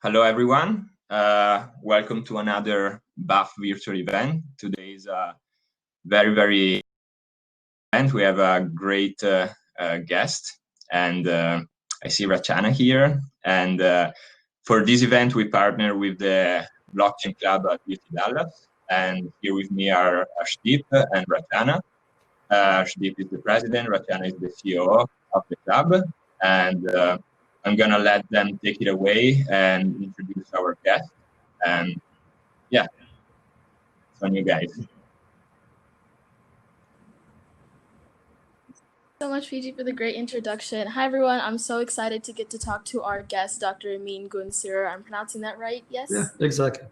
Hello, everyone. Welcome to another BAF virtual event. Today is a very event. We have a great guest, and I see Rachana here. And for this event, we partner with the Blockchain Club at UTD Blockchain. And here with me are Ashdeep and Rachana. Ashdeep is the president, Rachana is the CEO of the club. And I'm gonna let them take it away and introduce our guest. And yeah, it's on you guys. So much, Fiji, for the great introduction. Hi, everyone. I'm so excited to get to talk to our guest, Dr. Emin Gün Sirer. I'm pronouncing that right? Yes? Yeah, exactly.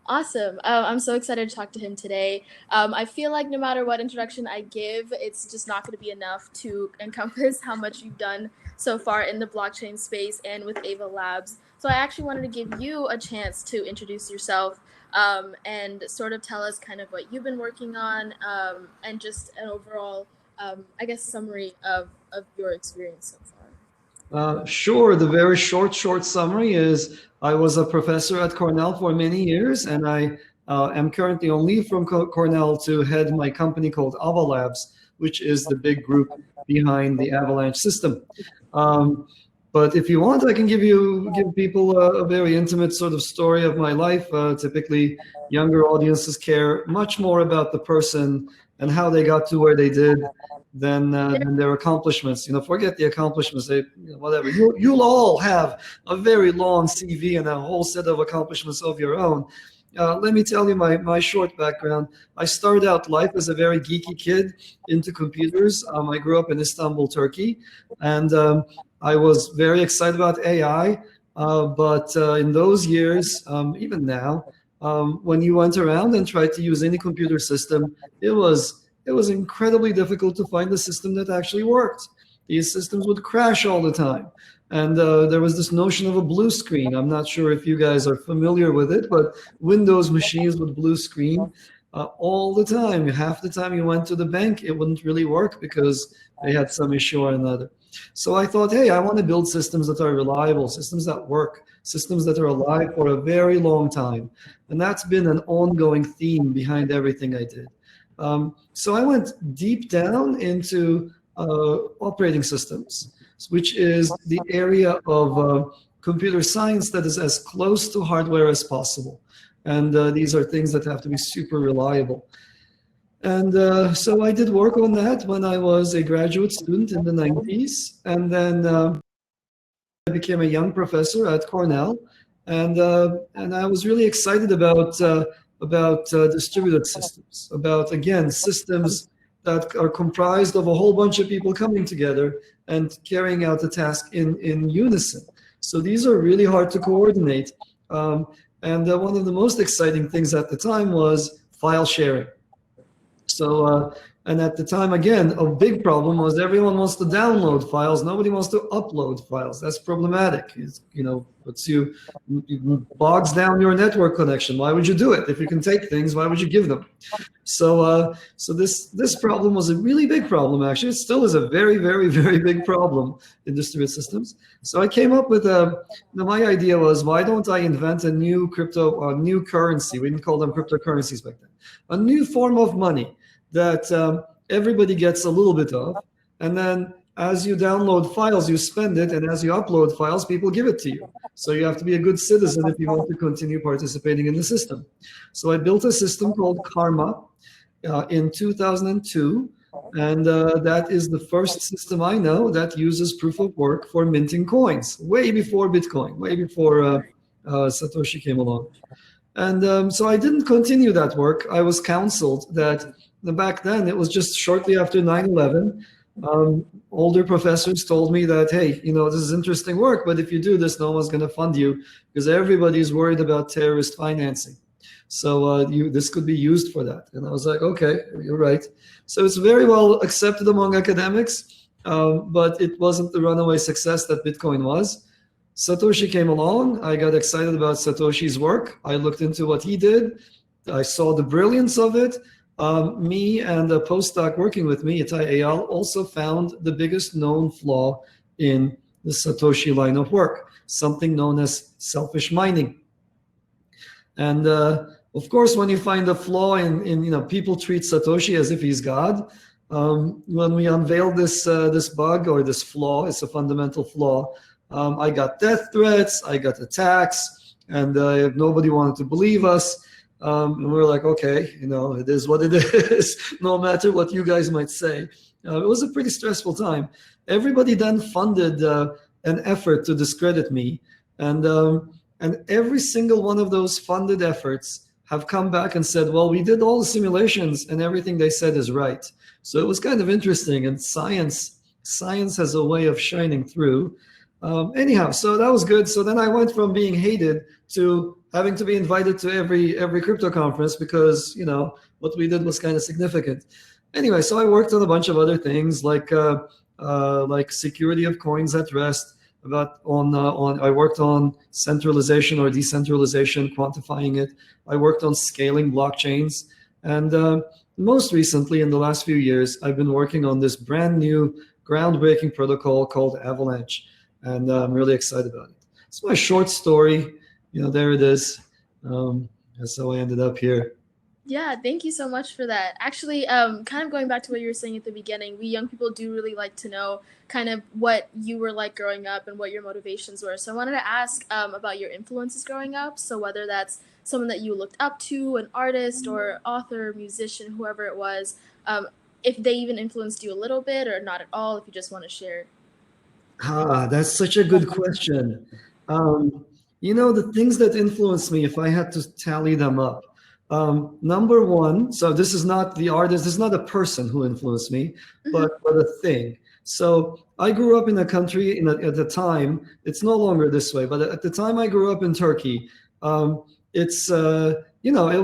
Awesome. I'm so excited to talk to him today. I feel like no matter what introduction I give, it's just not going to be enough to encompass how much you've done so far in the blockchain space and with AVA Labs. So I actually wanted to give you a chance to introduce yourself and sort of tell us kind of what you've been working on and just an overall, I guess, summary of your experience so far. Sure. The very short summary is I was a professor at Cornell for many years, and I am currently on leave from Cornell to head my company called AVA Labs, which is the big group behind the Avalanche system. But if you want, I can give people a very intimate sort of story of my life. Typically, younger audiences care much more about the person and how they got to where they did than their accomplishments. Forget the accomplishments. Whatever. You'll all have a very long CV and a whole set of accomplishments of your own. Let me tell you my short background. I started out life as a very geeky kid into computers. I grew up in Istanbul, Turkey, and I was very excited about AI. But in those years, even now, when you went around and tried to use any computer system, it was incredibly difficult to find a system that actually worked. These systems would crash all the time. And there was this notion of a blue screen. I'm not sure if you guys are familiar with it, but Windows machines with blue screen all the time. Half the time you went to the bank, it wouldn't really work because they had some issue or another. So I thought, hey, I want to build systems that are reliable, systems that work, systems that are alive for a very long time. And that's been an ongoing theme behind everything I did. So I went deep down into operating systems, which is the area of computer science that is as close to hardware as possible. And these are things that have to be super reliable. And so I did work on that when I was a graduate student in the 90s. And then I became a young professor at Cornell. And I was really excited about distributed systems, about, again, systems that are comprised of a whole bunch of people coming together and carrying out the task in unison. So these are really hard to coordinate. And one of the most exciting things at the time was file sharing. So, and at the time, again, a big problem was everyone wants to download files. Nobody wants to upload files. That's problematic. It bogs down your network connection. Why would you do it? If you can take things, why would you give them? So, this problem was a really big problem. Actually, it still is a very big problem in distributed systems. So I came up with my idea was, why don't I invent a new new currency? We didn't call them cryptocurrencies back then. A new form of money that everybody gets a little bit of, and then as you download files, you spend it, and as you upload files, people give it to you. So you have to be a good citizen if you want to continue participating in the system. So I built a system called Karma in 2002, and that is the first system I know that uses proof of work for minting coins, way before Bitcoin, way before Satoshi came along. And so I didn't continue that work. I was counseled that back then, it was just shortly after 9/11, older professors told me that, hey, this is interesting work, but if you do this, no one's going to fund you because everybody's worried about terrorist financing. So this could be used for that. And I was like, okay, you're right. So it's very well accepted among academics, but it wasn't the runaway success that Bitcoin was. Satoshi came along. I got excited about Satoshi's work. I looked into what he did. I saw the brilliance of it. Me and a postdoc working with me, Itay Eyal, also found the biggest known flaw in the Satoshi line of work, something known as selfish mining. And of course, when you find a flaw in people treat Satoshi as if he's God. When we unveiled this bug or this flaw, it's a fundamental flaw. I got death threats, I got attacks, and nobody wanted to believe us. And we were like, okay, it is what it is, no matter what you guys might say. It was a pretty stressful time. Everybody then funded an effort to discredit me, and every single one of those funded efforts have come back and said, well, we did all the simulations and everything they said is right. So it was kind of interesting, and science has a way of shining through. Anyhow, so that was good. So then I went from being hated to having to be invited to every crypto conference because what we did was kind of significant. Anyway, so I worked on a bunch of other things like security of coins at rest. I worked on centralization or decentralization, quantifying it. I worked on scaling blockchains, and most recently, in the last few years, I've been working on this brand new groundbreaking protocol called Avalanche, and I'm really excited about it. It's my short story. There it is. That's how I ended up here. Yeah, thank you so much for that. Actually, kind of going back to what you were saying at the beginning, we young people do really like to know kind of what you were like growing up and what your motivations were. So I wanted to ask about your influences growing up. So whether that's someone that you looked up to, an artist or author, musician, whoever it was, if they even influenced you a little bit or not at all, if you just want to share. That's such a good question. The things that influenced me, if I had to tally them up, number one, so this is not the artist, this is not a person who influenced me, but a thing. So I grew up in a country at the time, it's no longer this way, but at the time I grew up in Turkey, it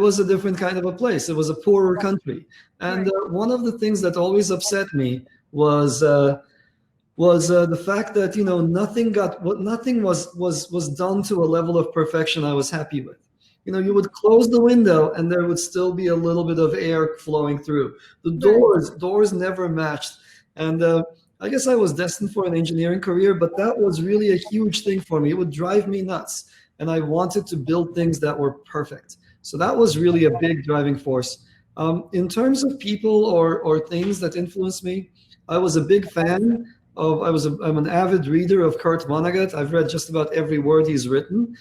was a different kind of a place. It was a poorer country. And one of the things that always upset me was the fact that nothing was done to a level of perfection I was happy with. You would close the window and there would still be a little bit of air flowing through. The doors never matched. And I guess I was destined for an engineering career, but that was really a huge thing for me. It would drive me nuts. And I wanted to build things that were perfect. So that was really a big driving force. In terms of people or things that influenced me, I was a big fan I'm an avid reader of Kurt Vonnegut. I've read just about every word he's written.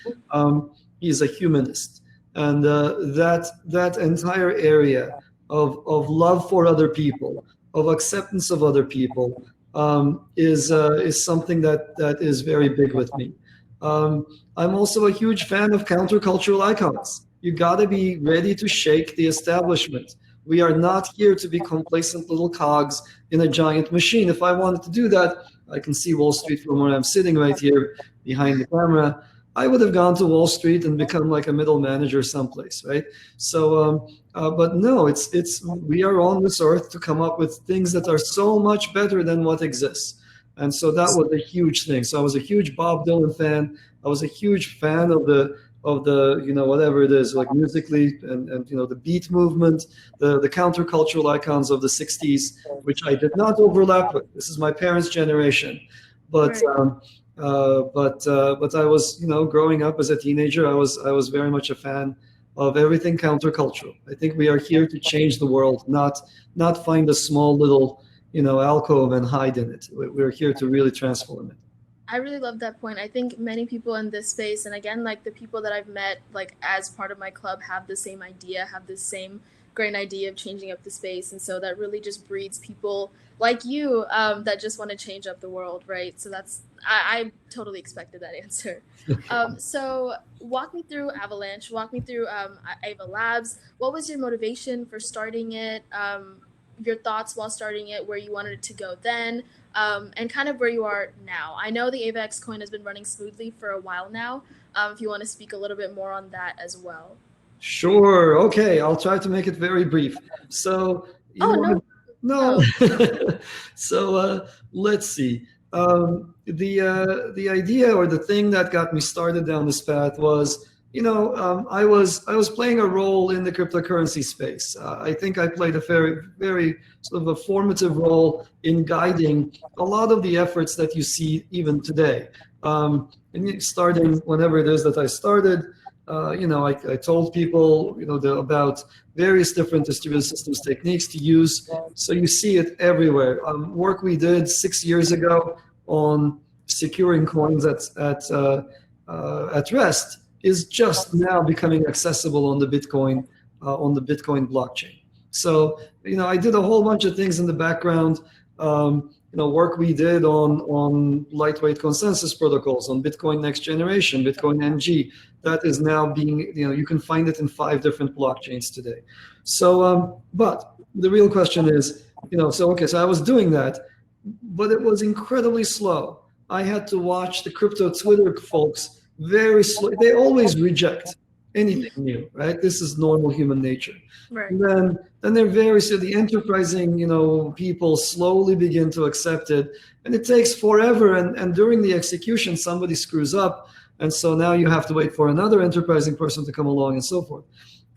He's a humanist, and that entire area of love for other people, of acceptance of other people, is something that is very big with me. I'm also a huge fan of countercultural icons. You got to be ready to shake the establishment. We are not here to be complacent little cogs in a giant machine. If I wanted to do that, I can see Wall Street from where I'm sitting right here behind the camera. I would have gone to Wall Street and become like a middle manager someplace, right? So, but no, we are on this earth to come up with things that are so much better than what exists. And so that was a huge thing. So I was a huge Bob Dylan fan. I was a huge fan of the whatever it is, like musically and the beat movement, the countercultural icons of the 60s, which I did not overlap with. This is my parents' generation. But but I was, growing up as a teenager, I was very much a fan of everything countercultural. I think we are here to change the world, not find a small little, alcove and hide in it. We're here to really transform it. I really love that point. I think many people in this space, and again, like the people that I've met, like as part of my club, have the same idea, have the same great idea of changing up the space. And so that really just breeds people like you that just want to change up the world, right? So I totally expected that answer. So walk me through Avalanche, walk me through AVA Labs. What was your motivation for starting it? Your thoughts while starting it, where you wanted it to go then, and kind of where you are now. I know the AVAX coin has been running smoothly for a while now. If you want to speak a little bit more on that as well. Sure. Okay. I'll try to make it very brief. So, no. So let's see. The idea or the thing that got me started down this path was I was playing a role in the cryptocurrency space. I think I played a very sort of a formative role in guiding a lot of the efforts that you see even today. And starting whenever it is that I started, I told people, about various different distributed systems techniques to use. So you see it everywhere. Work we did 6 years ago on securing coins at rest is just now becoming accessible on the Bitcoin blockchain. So I did a whole bunch of things in the background. Work we did on lightweight consensus protocols, on Bitcoin next generation, Bitcoin NG, that is now being, you can find it in 5 different blockchains today. So, but the real question is, so I was doing that, but it was incredibly slow. I had to watch the crypto Twitter folks very slow. They always reject anything new, right? This is normal human nature. Right. And then they're so the enterprising, people slowly begin to accept it, and it takes forever. And during the execution, somebody screws up, and so now you have to wait for another enterprising person to come along and so forth.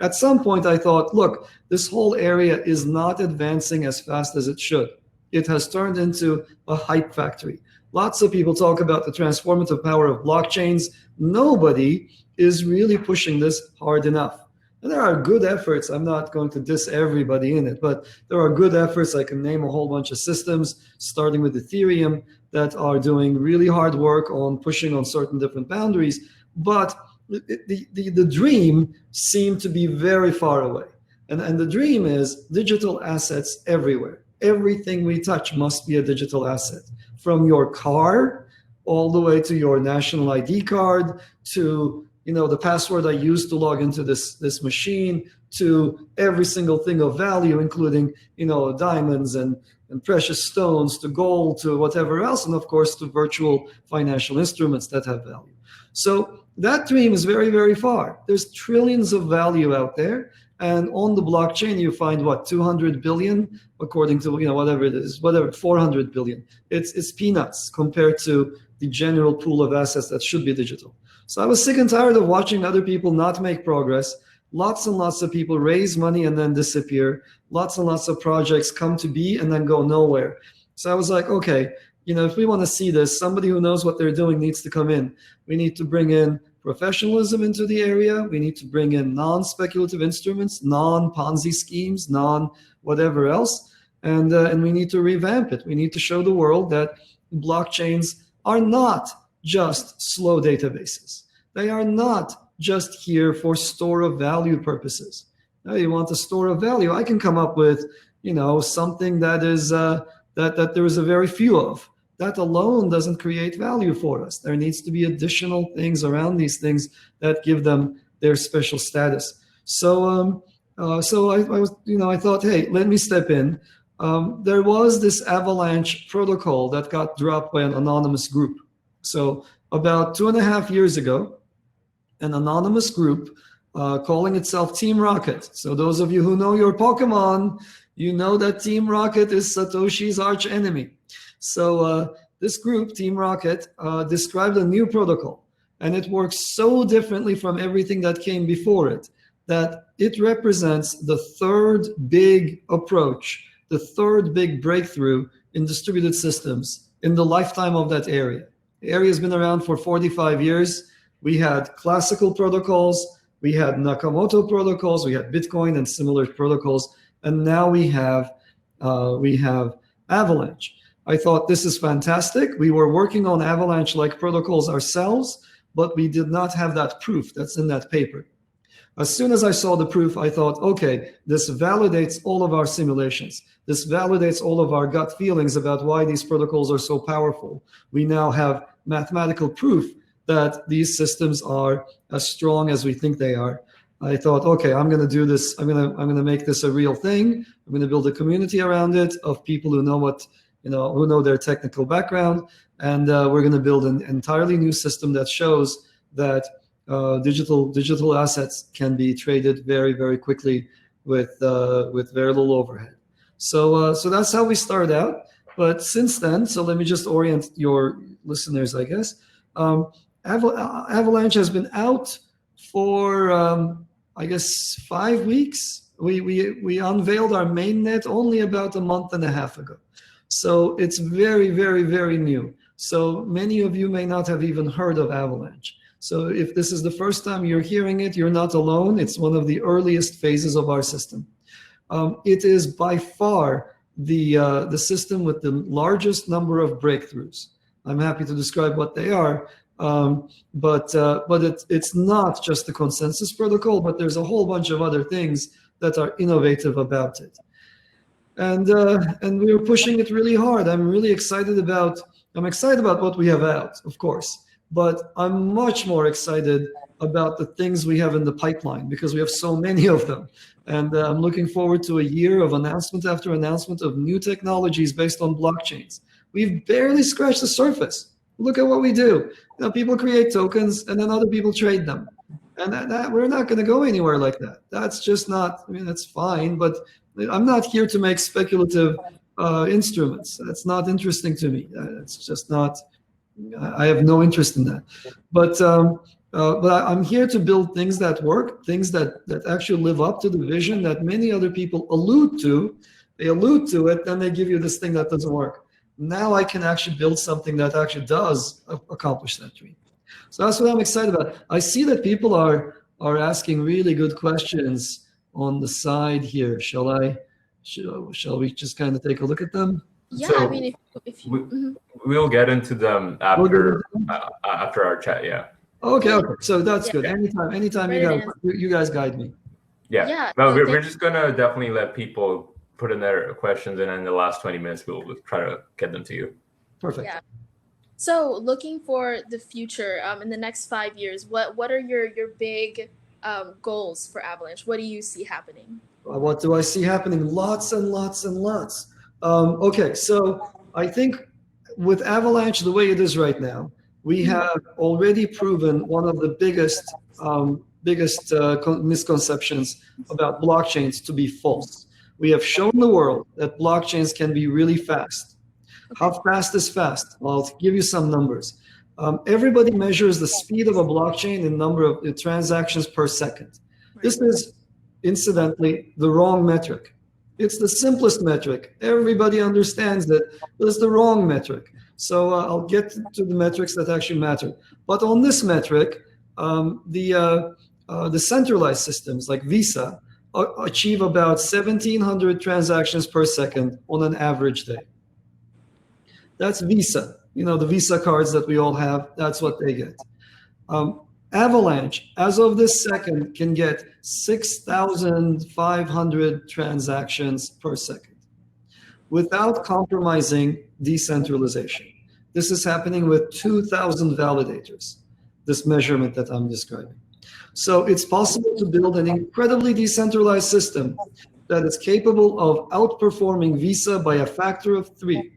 At some point, I thought, look, this whole area is not advancing as fast as it should. It has turned into a hype factory. Lots of people talk about the transformative power of blockchains. Nobody is really pushing this hard enough. And there are good efforts. I'm not going to diss everybody in it, but there are good efforts. I can name a whole bunch of systems, starting with Ethereum, that are doing really hard work on pushing on certain different boundaries. But the dream seemed to be very far away. And the dream is digital assets everywhere. Everything we touch must be a digital asset, from your car all the way to your national ID card, to the password I use to log into this machine, to every single thing of value, including diamonds and precious stones, to gold, to whatever else, and of course to virtual financial instruments that have value. So that dream is very, very far. There's trillions of value out there, and on the blockchain you find what, 200 billion, according to whatever it is, 400 billion. It's peanuts compared to the general pool of assets that should be digital. So I was sick and tired of watching other people not make progress. Lots and lots of people raise money and then disappear. Lots and lots of projects come to be and then go nowhere. So I was like, okay, if we want to see this, somebody who knows what they're doing needs to come in. We need to bring in professionalism into the area. We need to bring in non-speculative instruments, non-Ponzi schemes, non-whatever else. And we need to revamp it. We need to show the world that blockchains are not just slow databases. They are not just here for store of value purposes. Now, you want a store of value, I can come up with, something that is that there is a very few of. That alone doesn't create value for us. There needs to be additional things around these things that give them their special status. So, I was, I thought, hey, let me step in. There was this Avalanche protocol that got dropped by an anonymous group. So about 2.5 years ago, an anonymous group calling itself Team Rocket. So those of you who know your Pokemon, you know that Team Rocket is Satoshi's arch enemy. So this group, Team Rocket, described a new protocol, and it works so differently from everything that came before it that it represents the third big approach, the third big breakthrough in distributed systems in the lifetime of that area. The area has been around for 45 years. We had classical protocols, we had Nakamoto protocols, we had Bitcoin and similar protocols, and now we have Avalanche. I thought this is fantastic. We were working on Avalanche-like protocols ourselves, but we did not have that proof that's in that paper. As soon as I saw the proof, I thought, okay, this validates all of our simulations. This validates all of our gut feelings about why these protocols are so powerful. We now have mathematical proof that these systems are as strong as we think they are. I thought, okay, I'm going to do this. I'm going to make this a real thing. I'm going to build a community around it of people who know who know their technical background, and we're going to build an entirely new system that shows that digital assets can be traded very, very quickly with very little overhead. So that's how we started out. But since then, so let me just orient your listeners, I guess. Avalanche has been out for I guess 5 weeks. We unveiled our mainnet only about a month and a half ago. So it's very, very, very new. So many of you may not have even heard of Avalanche. So if this is the first time you're hearing it, you're not alone. It's one of the earliest phases of our system. It is by far the system with the largest number of breakthroughs. I'm happy to describe what they are, but it's not just the consensus protocol, but there's a whole bunch of other things that are innovative about it. And we are pushing it really hard. I'm excited about what we have out, of course, but I'm much more excited about the things we have in the pipeline because we have so many of them. And I'm looking forward to a year of announcement after announcement of new technologies based on blockchains. We've barely scratched the surface. Look at what we do. You know, people create tokens and then other people trade them. And that we're not going to go anywhere like that. That's just not, I mean, that's fine, but I'm not here to make speculative instruments. That's not interesting to me. It's just not, I have no interest in that. But I'm here to build things that work, things that actually live up to the vision that many other people allude to. They allude to it, then they give you this thing that doesn't work. Now I can actually build something that actually does accomplish that dream. So that's what I'm excited about. I see that people are asking really good questions on the side here. Shall we just kind of take a look at them? Yeah, So I mean, if you, we'll get into them after after our chat. Yeah. Okay. So that's Yeah. good. Anytime Ready you guys guide me. Yeah. Yeah, No, no, we're thank- just gonna definitely let people put in their questions, and in the last 20 minutes, we'll try to get them to you. Perfect. Yeah. So looking for the future, in the next 5 years, what are your big goals for Avalanche? What do you see happening? What do I see happening? Lots and lots and lots. Okay, so I think with Avalanche, the way it is right now, we have already proven one of the biggest misconceptions about blockchains to be false. We have shown the world that blockchains can be really fast. How fast is fast? Well, I'll give you some numbers. Everybody measures the speed of a blockchain in number of transactions per second. This is, incidentally, the wrong metric. It's the simplest metric. Everybody understands that, but it's the wrong metric. So I'll get to the metrics that actually matter. But on this metric, the centralized systems like Visa achieve about 1,700 transactions per second on an average day. That's Visa. You know, the Visa cards that we all have, that's what they get. Avalanche, as of this second, can get 6,500 transactions per second without compromising decentralization. This is happening with 2,000 validators, this measurement that I'm describing. So it's possible to build an incredibly decentralized system that is capable of outperforming Visa by a factor of 3.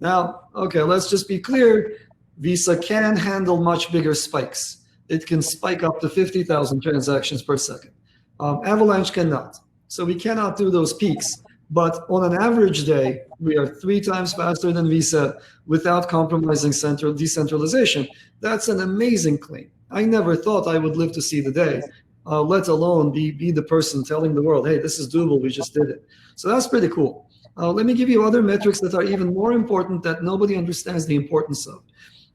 Now, okay, let's just be clear. Visa can handle much bigger spikes. It can spike up to 50,000 transactions per second. Avalanche cannot. So we cannot do those peaks. But on an average day, we are 3 times faster than Visa without compromising decentralization. That's an amazing claim. I never thought I would live to see the day, let alone be the person telling the world, hey, this is doable, we just did it. So that's pretty cool. Let me give you other metrics that are even more important that nobody understands the importance of.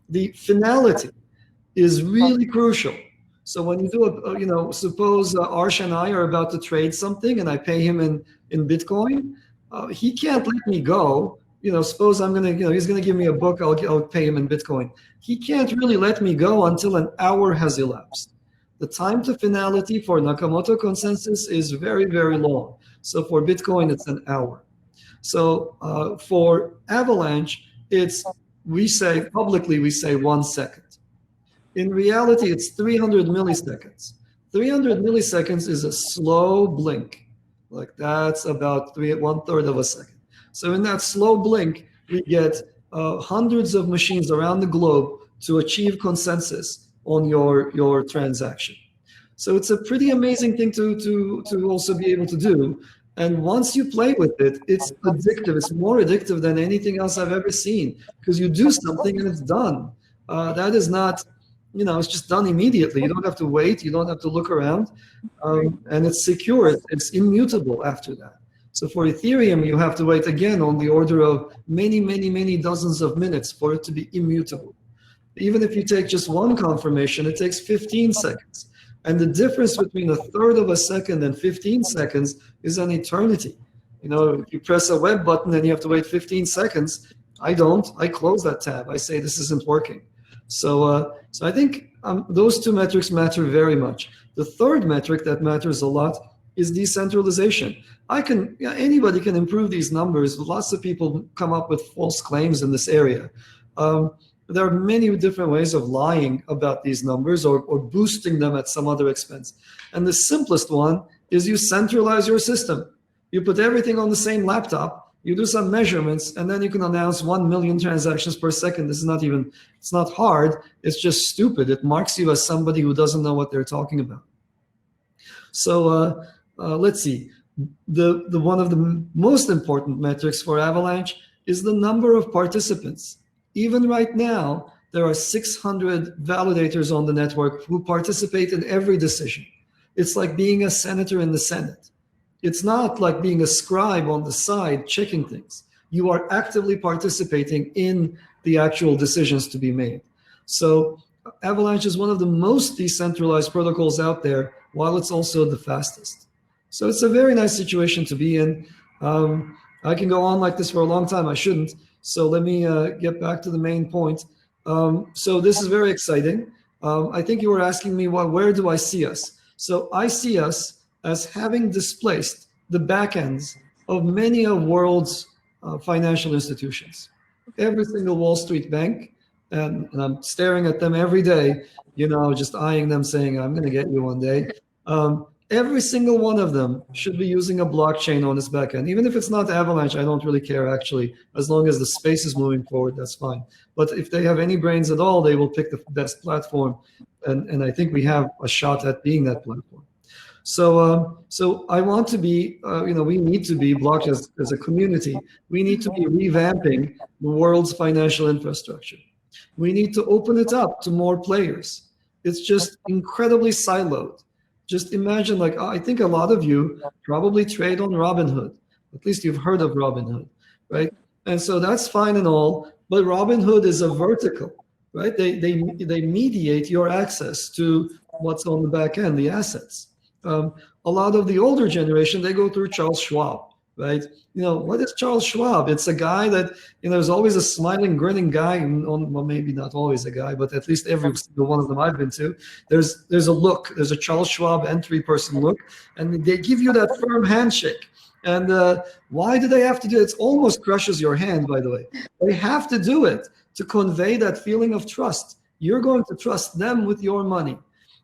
The finality is really crucial. So when you do suppose Arsh and I are about to trade something and I pay him in Bitcoin, he can't let me go. Suppose he's gonna give me a book, I'll pay him in Bitcoin. He can't really let me go until an hour has elapsed. The time to finality for Nakamoto consensus is very, very long. So for Bitcoin, it's an hour. So for Avalanche, we say publicly 1 second. In reality, it's 300 milliseconds. 300 milliseconds is a slow blink. Like that's about 1/3 of a second. So in that slow blink, we get hundreds of machines around the globe to achieve consensus on your transaction. So it's a pretty amazing thing to also be able to do. And once you play with it, it's addictive. It's more addictive than anything else I've ever seen because you do something and it's done. That is not, it's just done immediately. You don't have to wait. You don't have to look around. And it's secure. It's immutable after that. So for Ethereum, you have to wait again on the order of many, many, many dozens of minutes for it to be immutable. Even if you take just one confirmation, it takes 15 seconds. And the difference between 1/3 of a second and 15 seconds is an eternity. If you press a web button and you have to wait 15 seconds, I don't. I close that tab. I say this isn't working. So I think those two metrics matter very much. The third metric that matters a lot is decentralization. Anybody can improve these numbers. Lots of people come up with false claims in this area. There are many different ways of lying about these numbers or boosting them at some other expense. And the simplest one is you centralize your system. You put everything on the same laptop, you do some measurements, and then you can announce 1 million transactions per second. It's not hard, it's just stupid. It marks you as somebody who doesn't know what they're talking about. So let's see. One of the most important metrics for Avalanche is the number of participants. Even right now, there are 600 validators on the network who participate in every decision. It's like being a senator in the Senate. It's not like being a scribe on the side checking things. You are actively participating in the actual decisions to be made. So Avalanche is one of the most decentralized protocols out there, while it's also the fastest. So it's a very nice situation to be in. I can go on like this for a long time. I shouldn't. So let me get back to the main point. So this is very exciting. I think you were asking me, where do I see us? So I see us as having displaced the backends of many of world's financial institutions. Every single Wall Street bank, and I'm staring at them every day, just eyeing them saying, I'm going to get you one day. Every single one of them should be using a blockchain on its backend. Even if it's not Avalanche, I don't really care, actually. As long as the space is moving forward, that's fine. But if they have any brains at all, they will pick the best platform. And I think we have a shot at being that platform. So I want to be, we need to be blockchain as a community. We need to be revamping the world's financial infrastructure. We need to open it up to more players. It's just incredibly siloed. Just imagine, I think a lot of you probably trade on Robinhood. At least you've heard of Robinhood, right? And so that's fine and all, but Robinhood is a vertical, right? They mediate your access to what's on the back end, the assets. A lot of the older generation, they go through Charles Schwab, right? What is Charles Schwab? It's a guy that, there's always a smiling, grinning guy, well, maybe not always a guy, but at least every single one of them I've been to. There's a look, there's a Charles Schwab entry person look, and they give you that firm handshake. And why do they have to do it? It almost crushes your hand, by the way. They have to do it to convey that feeling of trust. You're going to trust them with your money.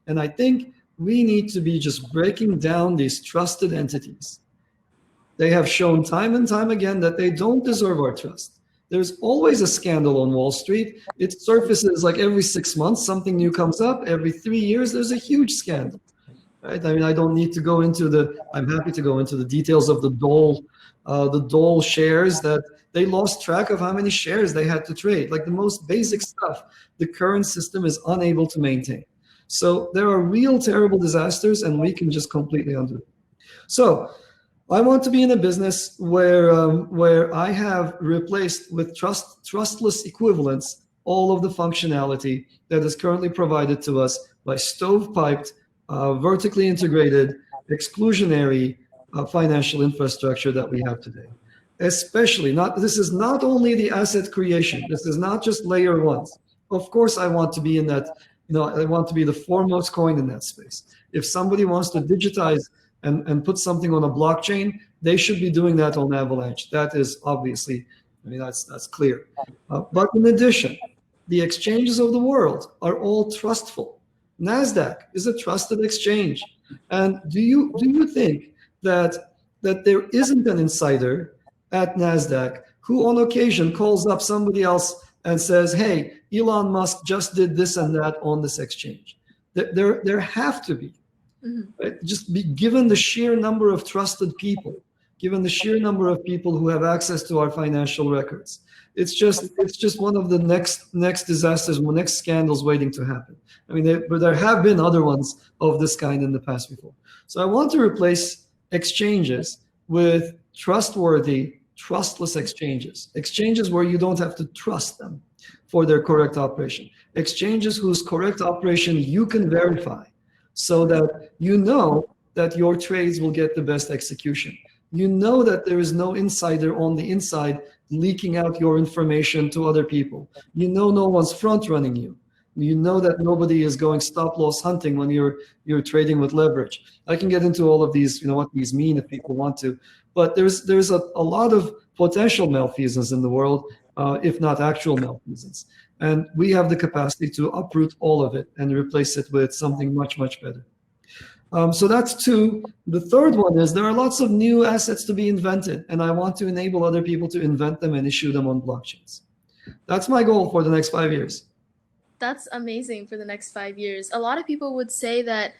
And I think we need to be just breaking down these trusted entities. They have shown time and time again that they don't deserve our trust. There's always a scandal on Wall Street. It surfaces like every 6 months, something new comes up. Every 3 years, there's a huge scandal. Right? I mean, I don't need to go into I'm happy to go into the details of the Dole shares that they lost track of how many shares they had to trade. Like the most basic stuff, the current system is unable to maintain. So there are real terrible disasters, and we can just completely undo it. So I want to be in a business where I have replaced with trustless equivalents all of the functionality that is currently provided to us by stovepiped, vertically integrated, exclusionary financial infrastructure that we have today. Especially this is not only the asset creation. This is not just layer ones. Of course, I want to be in that. I want to be the foremost coin in that space. If somebody wants to digitize and put something on a blockchain, they should be doing that on Avalanche. That is obviously, that's clear. But in addition, the exchanges of the world are all trustful. NASDAQ is a trusted exchange. And do you think that there isn't an insider at NASDAQ who on occasion calls up somebody else and says, hey, Elon Musk just did this and that on this exchange? There have to be. Mm-hmm. Right? Just be given the sheer number of trusted people, given the sheer number of people who have access to our financial records. It's just one of the next disasters, next scandals waiting to happen. I mean, but there have been other ones of this kind in the past before. So I want to replace exchanges with trustworthy, trustless exchanges. Exchanges where you don't have to trust them for their correct operation. Exchanges whose correct operation you can verify, so that you know that your trades will get the best execution. You know that there is no insider on the inside leaking out your information to other people. You know no one's front running you. You know that nobody is going stop loss hunting when you're trading with leverage. I can get into all of these, what these mean if people want to, but there's a lot of potential malfeasance in the world, if not actual malfeasance. And we have the capacity to uproot all of it and replace it with something much, much better. So that's two. The third one is there are lots of new assets to be invented, and I want to enable other people to invent them and issue them on blockchains. That's my goal for the next 5 years. That's amazing for the next 5 years. A lot of people would say that,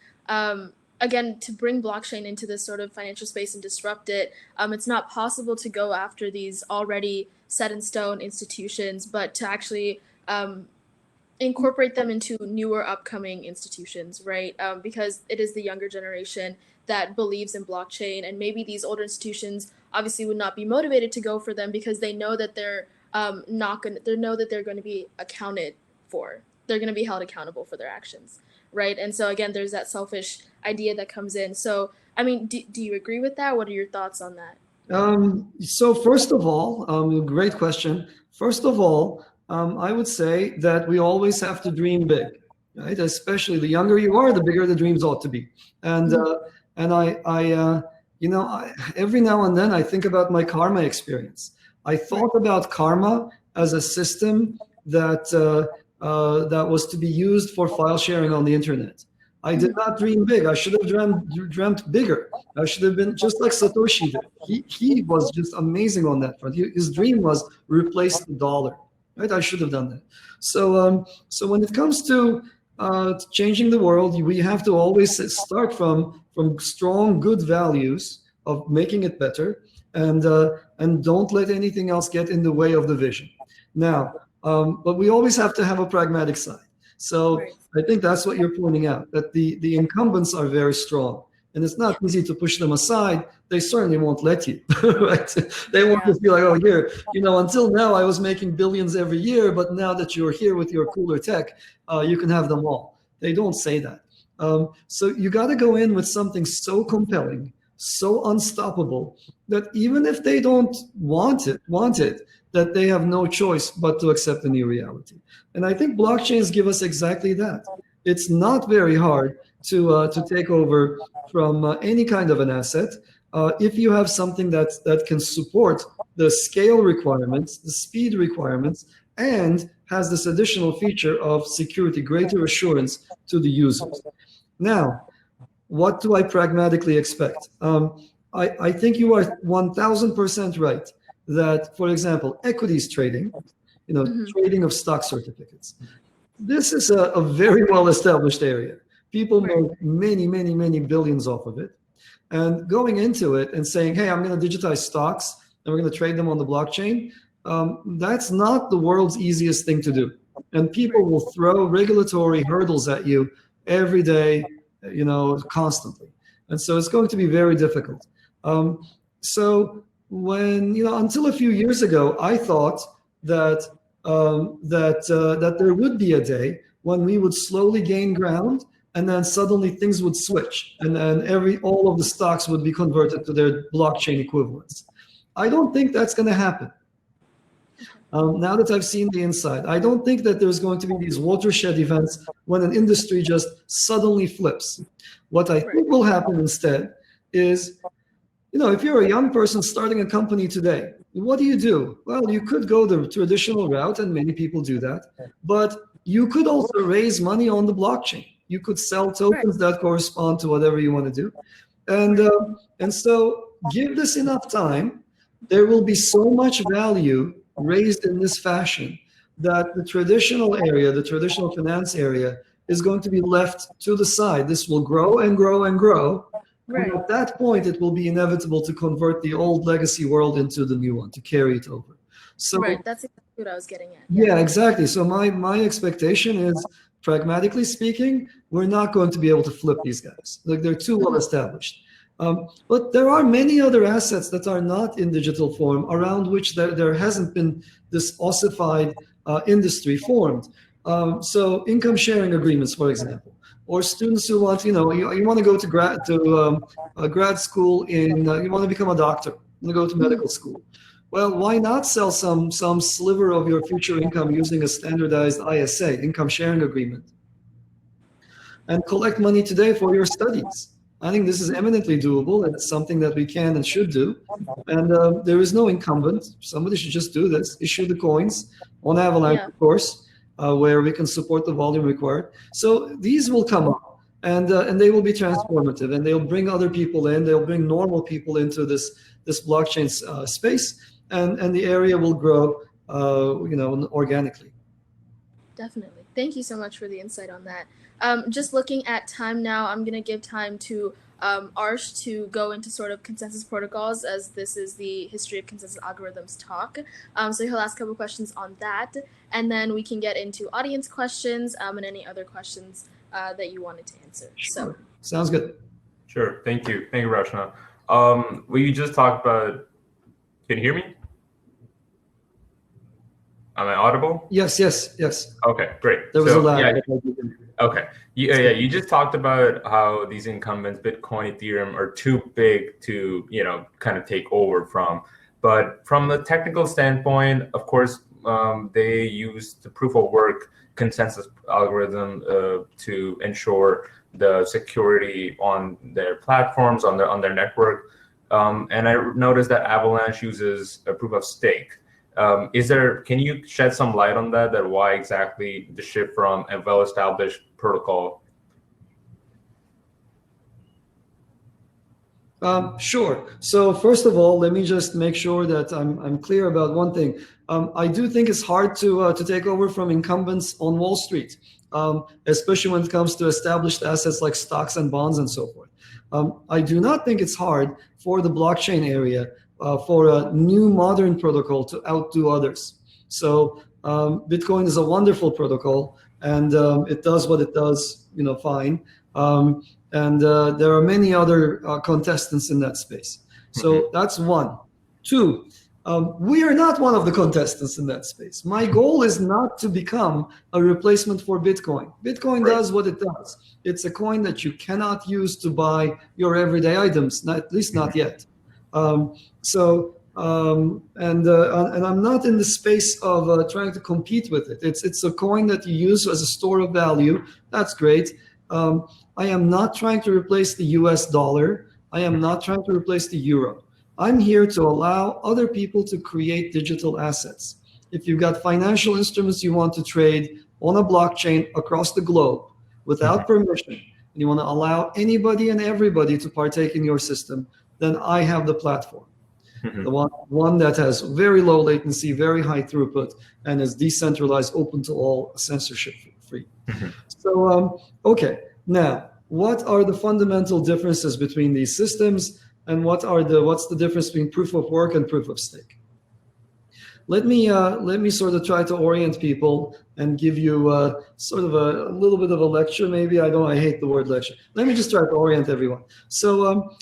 again, to bring blockchain into this sort of financial space and disrupt it, it's not possible to go after these already set in stone institutions, but to actually incorporate them into newer upcoming institutions, right? Because it is the younger generation that believes in blockchain, and maybe these older institutions obviously would not be motivated to go for them because they know that they're they're going to be accounted for. They're going to be held accountable for their actions, right? And so again, there's that selfish idea that comes in. So, I mean, do you agree with that? What are your thoughts on that? So first of all, great question. First of all, I would say that we always have to dream big, right? Especially the younger you are, the bigger the dreams ought to be. And every now and then I think about my karma experience. I thought about karma as a system that that was to be used for file sharing on the internet. I did not dream big. I should have dreamt bigger. I should have been just like Satoshi did. He was just amazing on that front. His dream was replace the dollar. Right? I should have done that. So when it comes to changing the world, we have to always start from strong, good values of making it better, and don't let anything else get in the way of the vision. Now, but we always have to have a pragmatic side. So right. I think that's what you're pointing out, that the incumbents are very strong. And it's not easy to push them aside. They certainly won't let you, right? They won't just be like, oh, here, until now I was making billions every year, but now that you're here with your cooler tech, you can have them all. They don't say that. So you got to go in with something so compelling, so unstoppable, that even if they don't want it, that they have no choice but to accept the new reality. And I think blockchains give us exactly that. It's not very hard to take over from any kind of an asset if you have something that can support the scale requirements, the speed requirements, and has this additional feature of security, greater assurance to the users. Now, what do I pragmatically expect? I think you are 1000% right that, for example, equities trading, trading of stock certificates, this is a very well-established area. People make many, many, many billions off of it. And going into it and saying, hey, I'm going to digitize stocks and we're going to trade them on the blockchain, that's not the world's easiest thing to do. And people will throw regulatory hurdles at you every day, constantly. And so it's going to be very difficult. So when, until a few years ago, I thought that that there would be a day when we would slowly gain ground, and then suddenly things would switch, and then all of the stocks would be converted to their blockchain equivalents. I don't think that's going to happen. Now that I've seen the inside, I don't think that there's going to be these watershed events when an industry just suddenly flips. What I think will happen instead is, if you're a young person starting a company today, what do? Well, you could go the traditional route, and many people do that, but you could also raise money on the blockchain. You could sell tokens that correspond to whatever you want to do. And so give this enough time, there will be so much value raised in this fashion that the traditional area, the traditional finance area, is going to be left to the side. This will grow and grow and grow, Right. And at that point, it will be inevitable to convert the old legacy world into the new one, to carry it over. So, right, that's exactly what I was getting at. yeah, exactly. So my expectation is, pragmatically speaking, we're not going to be able to flip these guys. Like, they're too well established. But there are many other assets that are not in digital form, around which there hasn't been this ossified industry formed. So income sharing agreements, for example, or students who want, you want to go to grad school in, you want to become a doctor, you want to go to medical school. Well, why not sell some sliver of your future income using a standardized ISA, income sharing agreement, and collect money today for your studies? I think this is eminently doable, and it's something that we can and should do. And there is no incumbent. Somebody should just do this, issue the coins on Avalanche, of course, where we can support the volume required. So these will come up, and they will be transformative, and they'll bring other people in. They'll bring normal people into this blockchain space, and the area will grow, organically. Definitely. Thank you so much for the insight on that. Just looking at time now, I'm going to give time to Arsh to go into sort of consensus protocols, as this is the history of consensus algorithms talk. So he'll ask a couple questions on that, and then we can get into audience questions and any other questions that you wanted to answer. Sure. So sounds good. Sure. Thank you, Rashna. We just talked about. Can you hear me? Am I audible? Yes. Okay, great. There was a lag. Yeah. Okay. Yeah. You just talked about how these incumbents, Bitcoin, Ethereum, are too big to, kind of take over from. But from the technical standpoint, of course, they use the proof of work consensus algorithm to ensure the security on their platforms, on their network. And I noticed that Avalanche uses a proof of stake. Can you shed some light on that why exactly the shift from a well-established protocol? Sure. So first of all, let me just make sure that I'm clear about one thing. I do think it's hard to take over from incumbents on Wall Street, especially when it comes to established assets like stocks and bonds and so forth. I do not think it's hard for the blockchain area for a new modern protocol to outdo others. So Bitcoin is a wonderful protocol, and it does what it does, fine. And there are many other contestants in that space. So that's one. Two, we are not one of the contestants in that space. My goal is not to become a replacement for Bitcoin. Bitcoin does what it does. It's a coin that you cannot use to buy your everyday items, at least not yet. And I'm not in the space of trying to compete with it. It's a coin that you use as a store of value. That's great. I am not trying to replace the US dollar. I am not trying to replace the euro. I'm here to allow other people to create digital assets. If you've got financial instruments you want to trade on a blockchain across the globe without permission, and you want to allow anybody and everybody to partake in your system, then I have the platform. The one that has very low latency, very high throughput, and is decentralized, open to all, censorship free. So, okay, now, what are the fundamental differences between these systems, and what's the difference between proof of work and proof of stake? Let me sort of try to orient people and give you sort of a little bit of a lecture. Maybe I hate the word lecture. Let me just try to orient everyone. So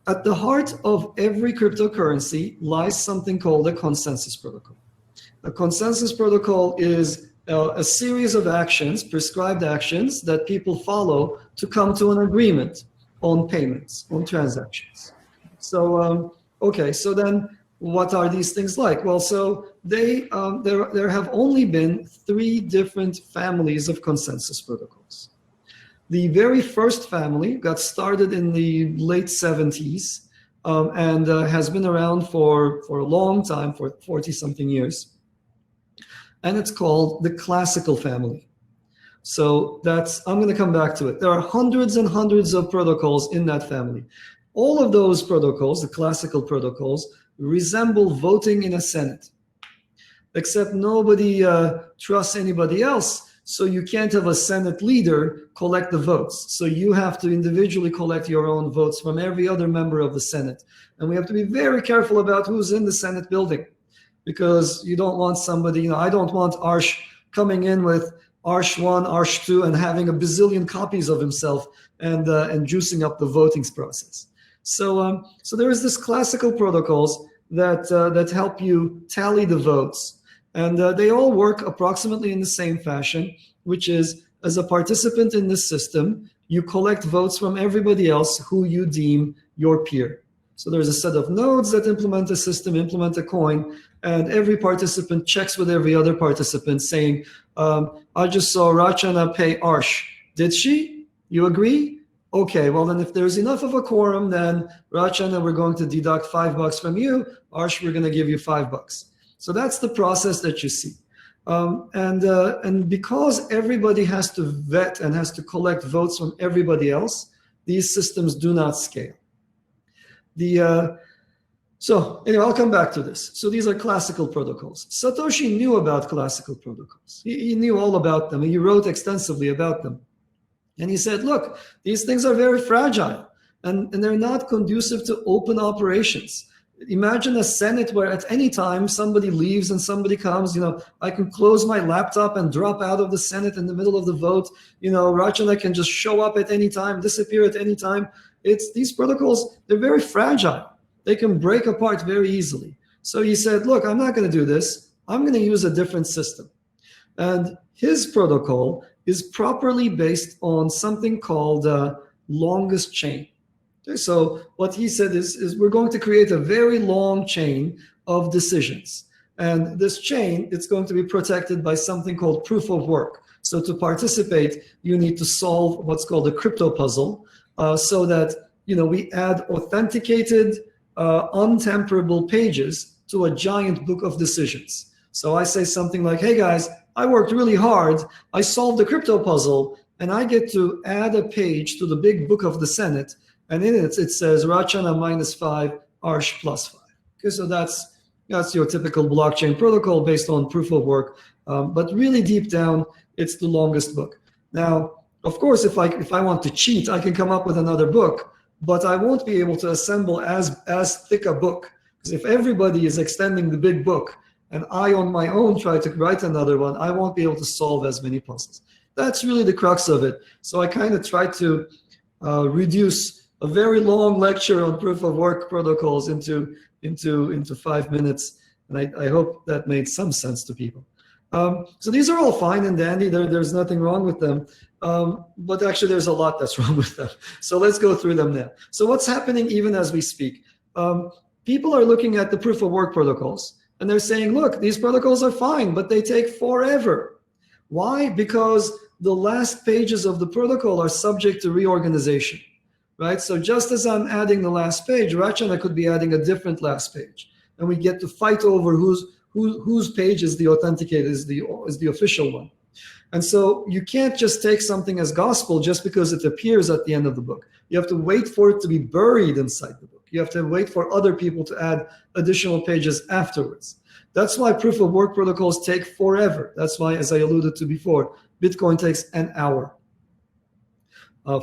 at the heart of every cryptocurrency lies something called a consensus protocol. A consensus protocol is a series of actions, prescribed actions, that people follow to come to an agreement on payments, on transactions. So, okay, so then what are these things like? Well, so there have only been 3 different families of consensus protocols. The very first family got started in the late 70s and has been around for a long time, for 40-something years. And it's called the classical family. So I'm going to come back to it. There are hundreds and hundreds of protocols in that family. All of those protocols, the classical protocols, resemble voting in a Senate, except nobody trusts anybody else So you can't have a Senate leader collect the votes. So you have to individually collect your own votes from every other member of the Senate. And we have to be very careful about who's in the Senate building, because you don't want somebody, I don't want Arsh coming in with Arsh 1, Arsh 2, and having a bazillion copies of himself and juicing up the voting process. So there is this classical protocols that help you tally the votes. And they all work approximately in the same fashion, which is, as a participant in this system, you collect votes from everybody else who you deem your peer. So there's a set of nodes that implement a system, implement a coin, and every participant checks with every other participant saying, I just saw Rachana pay Arsh. Did she? You agree? Okay, well then if there's enough of a quorum, then Rachana, we're going to deduct $5 from you. Arsh, we're going to give you $5. So that's the process that you see. And because everybody has to vet and has to collect votes from everybody else, these systems do not scale. So anyway, I'll come back to this. So these are classical protocols. Satoshi knew about classical protocols. He knew all about them, and he wrote extensively about them. And he said, look, these things are very fragile, and they're not conducive to open operations. Imagine a Senate where at any time somebody leaves and somebody comes, I can close my laptop and drop out of the Senate in the middle of the vote. Rachana can just show up at any time, disappear at any time. These protocols, they're very fragile. They can break apart very easily. So he said, look, I'm not going to do this. I'm going to use a different system. And his protocol is properly based on something called longest chain. Okay, so what he said is we're going to create a very long chain of decisions. And this chain, it's going to be protected by something called proof of work. So to participate, you need to solve what's called a crypto puzzle, so that we add authenticated, untamperable pages to a giant book of decisions. So I say something like, hey guys, I worked really hard, I solved the crypto puzzle, and I get to add a page to the big book of the Senate, and in it says Rachana -5, Arsh +5. Okay, so that's your typical blockchain protocol based on proof of work, but really deep down, it's the longest book. Now, of course, if I want to cheat, I can come up with another book, but I won't be able to assemble as thick a book, because if everybody is extending the big book and I on my own try to write another one, I won't be able to solve as many puzzles. That's really the crux of it. So I kind of try to reduce a very long lecture on proof of work protocols into 5 minutes, and I hope that made some sense to people. So these are all fine and dandy. There's nothing wrong with them. But actually, there's a lot that's wrong with them. So let's go through them now. So what's happening even as we speak? People are looking at the proof of work protocols, and they're saying, look, these protocols are fine, but they take forever. Why? Because the last pages of the protocol are subject to reorganization, right? So just as I'm adding the last page, Rachana could be adding a different last page, and we get to fight over whose page is the authenticated, is the official one. And so you can't just take something as gospel just because it appears at the end of the book. You have to wait for it to be buried inside the book. You have to wait for other people to add additional pages afterwards. That's why proof of work protocols take forever. That's why, as I alluded to before, Bitcoin takes an hour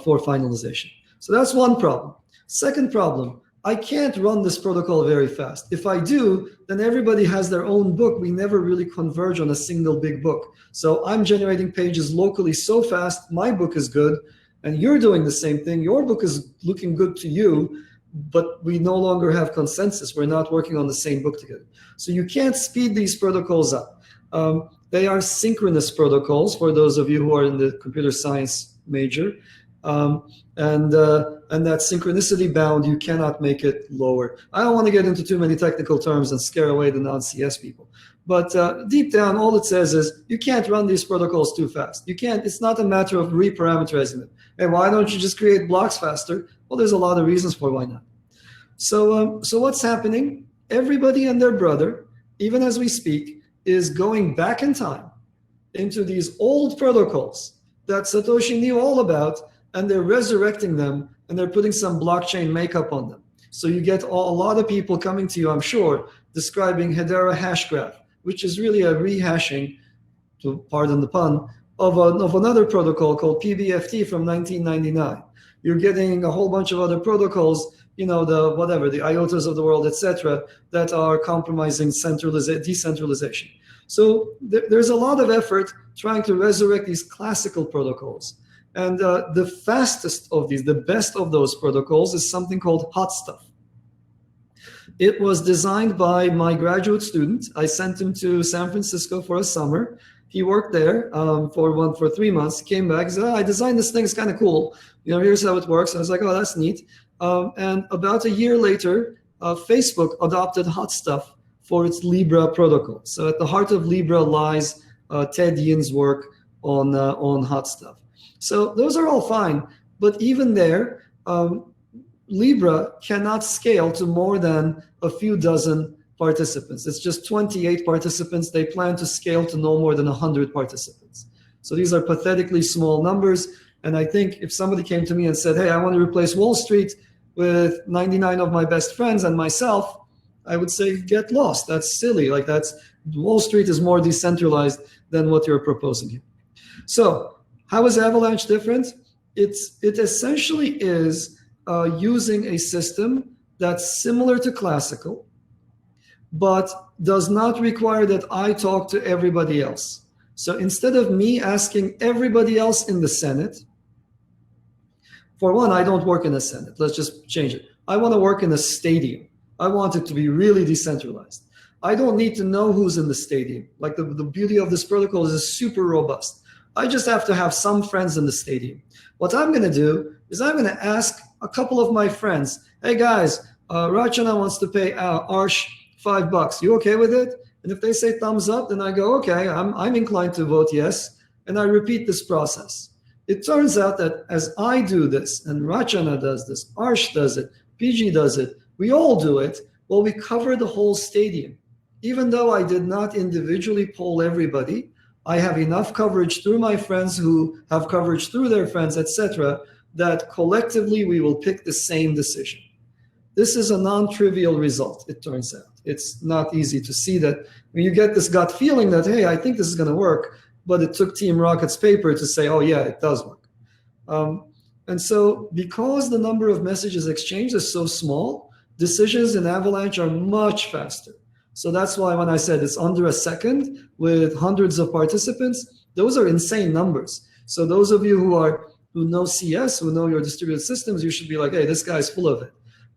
for finalization. So that's one problem. Second problem, I can't run this protocol very fast. If I do, then everybody has their own book. We never really converge on a single big book. So I'm generating pages locally so fast, my book is good, and you're doing the same thing. Your book is looking good to you, but we no longer have consensus. We're not working on the same book together. So you can't speed these protocols up. They are synchronous protocols for those of you who are in the computer science major. And that synchronicity bound, you cannot make it lower. I don't want to get into too many technical terms and scare away the non-CS people. But deep down, all it says is you can't run these protocols too fast. You can't. It's not a matter of reparameterizing them. Hey, why don't you just create blocks faster? Well, there's a lot of reasons for why not. So what's happening? Everybody and their brother, even as we speak, is going back in time into these old protocols that Satoshi knew all about, and they're resurrecting them, and they're putting some blockchain makeup on them. So you get a lot of people coming to you, I'm sure, describing Hedera hash graph, which is really a rehashing, to pardon the pun, of another protocol called PBFT from 1999. You're getting a whole bunch of other protocols, the IOTAs of the world, etc., that are compromising decentralization. So there's a lot of effort trying to resurrect these classical protocols. And the fastest of these, the best of those protocols, is something called hot stuff. It was designed by my graduate student. I sent him to San Francisco for a summer. He worked there for 3 months. He came back. He said, I designed this thing. It's kind of cool. Here's how it works. I was like, oh, that's neat. And about a year later, Facebook adopted hot stuff for its Libra protocol. So at the heart of Libra lies Ted Yin's work on hot stuff. So those are all fine. But even there, Libra cannot scale to more than a few dozen participants. It's just 28 participants. They plan to scale to no more than 100 participants. So these are pathetically small numbers. And I think if somebody came to me and said, hey, I want to replace Wall Street with 99 of my best friends and myself, I would say, get lost. That's silly. Wall Street is more decentralized than what you're proposing here. So how is Avalanche different? It essentially is using a system that's similar to classical, but does not require that I talk to everybody else. So instead of me asking everybody else in the Senate, for one, I don't work in the Senate. Let's just change it. I want to work in a stadium. I want it to be really decentralized. I don't need to know who's in the stadium. Like the beauty of this protocol is super robust. I just have to have some friends in the stadium. What I'm going to do is I'm going to ask a couple of my friends, hey guys, Rachana wants to pay Arsh $5. You okay with it? And if they say thumbs up, then I go, okay, I'm inclined to vote yes. And I repeat this process. It turns out that as I do this, and Rachana does this, Arsh does it, PG does it, we all do it, well, we cover the whole stadium. Even though I did not individually poll everybody, I have enough coverage through my friends who have coverage through their friends, etc., that collectively we will pick the same decision. This is a non-trivial result, it turns out. It's not easy to see that. When you get this gut feeling that, hey, I think this is going to work, but it took Team Rocket's paper to say, oh, yeah, it does work. And so because the number of messages exchanged is so small, decisions in Avalanche are much faster. So that's why when I said it's under a second with hundreds of participants, those are insane numbers. So those of you who know CS, who know your distributed systems, you should be like, hey, this guy's full of it.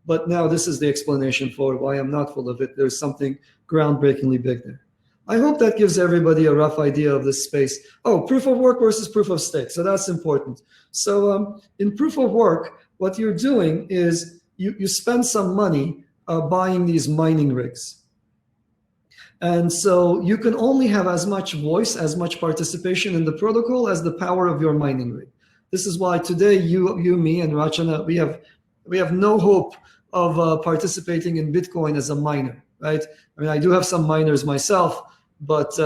But now this is the explanation for why I'm not full of it. There's something groundbreakingly big there. I hope that gives everybody a rough idea of this space. Oh, proof of work versus proof of stake. So that's important. So in proof of work, what you're doing is you spend some money buying these mining rigs. And so you can only have as much voice, as much participation in the protocol as the power of your mining rig. This is why today you, me, and Rachana, we have no hope of participating in Bitcoin as a miner, right? I mean, I do have some miners myself, but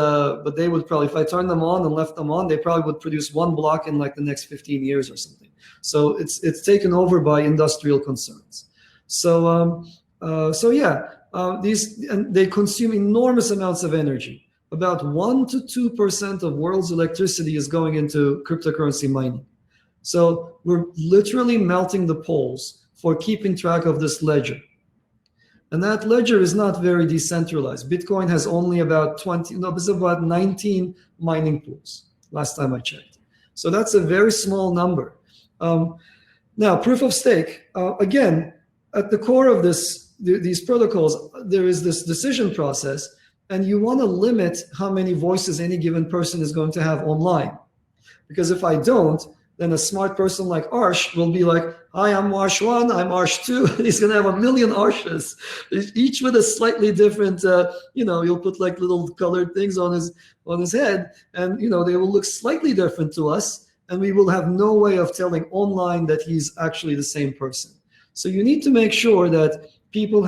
they would probably, if I turned them on and left them on, they probably would produce one block in like the next 15 years or something. So it's taken over by industrial concerns. So yeah. And they consume enormous amounts of energy. About 1 to 2% of world's electricity is going into cryptocurrency mining. So we're literally melting the poles for keeping track of this ledger. And that ledger is not very decentralized. Bitcoin has only about 19 mining pools, last time I checked. So that's a very small number. Now, proof of stake, again, at the core of these protocols, there is this decision process, and you want to limit how many voices any given person is going to have online. Because if I don't, then a smart person like Arsh will be like, hi, I'm Arsh 1, I'm Arsh 2. He's going to have 1 million Arshes, each with a slightly different, you'll put like little colored things on his head, and they will look slightly different to us, and we will have no way of telling online that he's actually the same person. So you need to make sure that people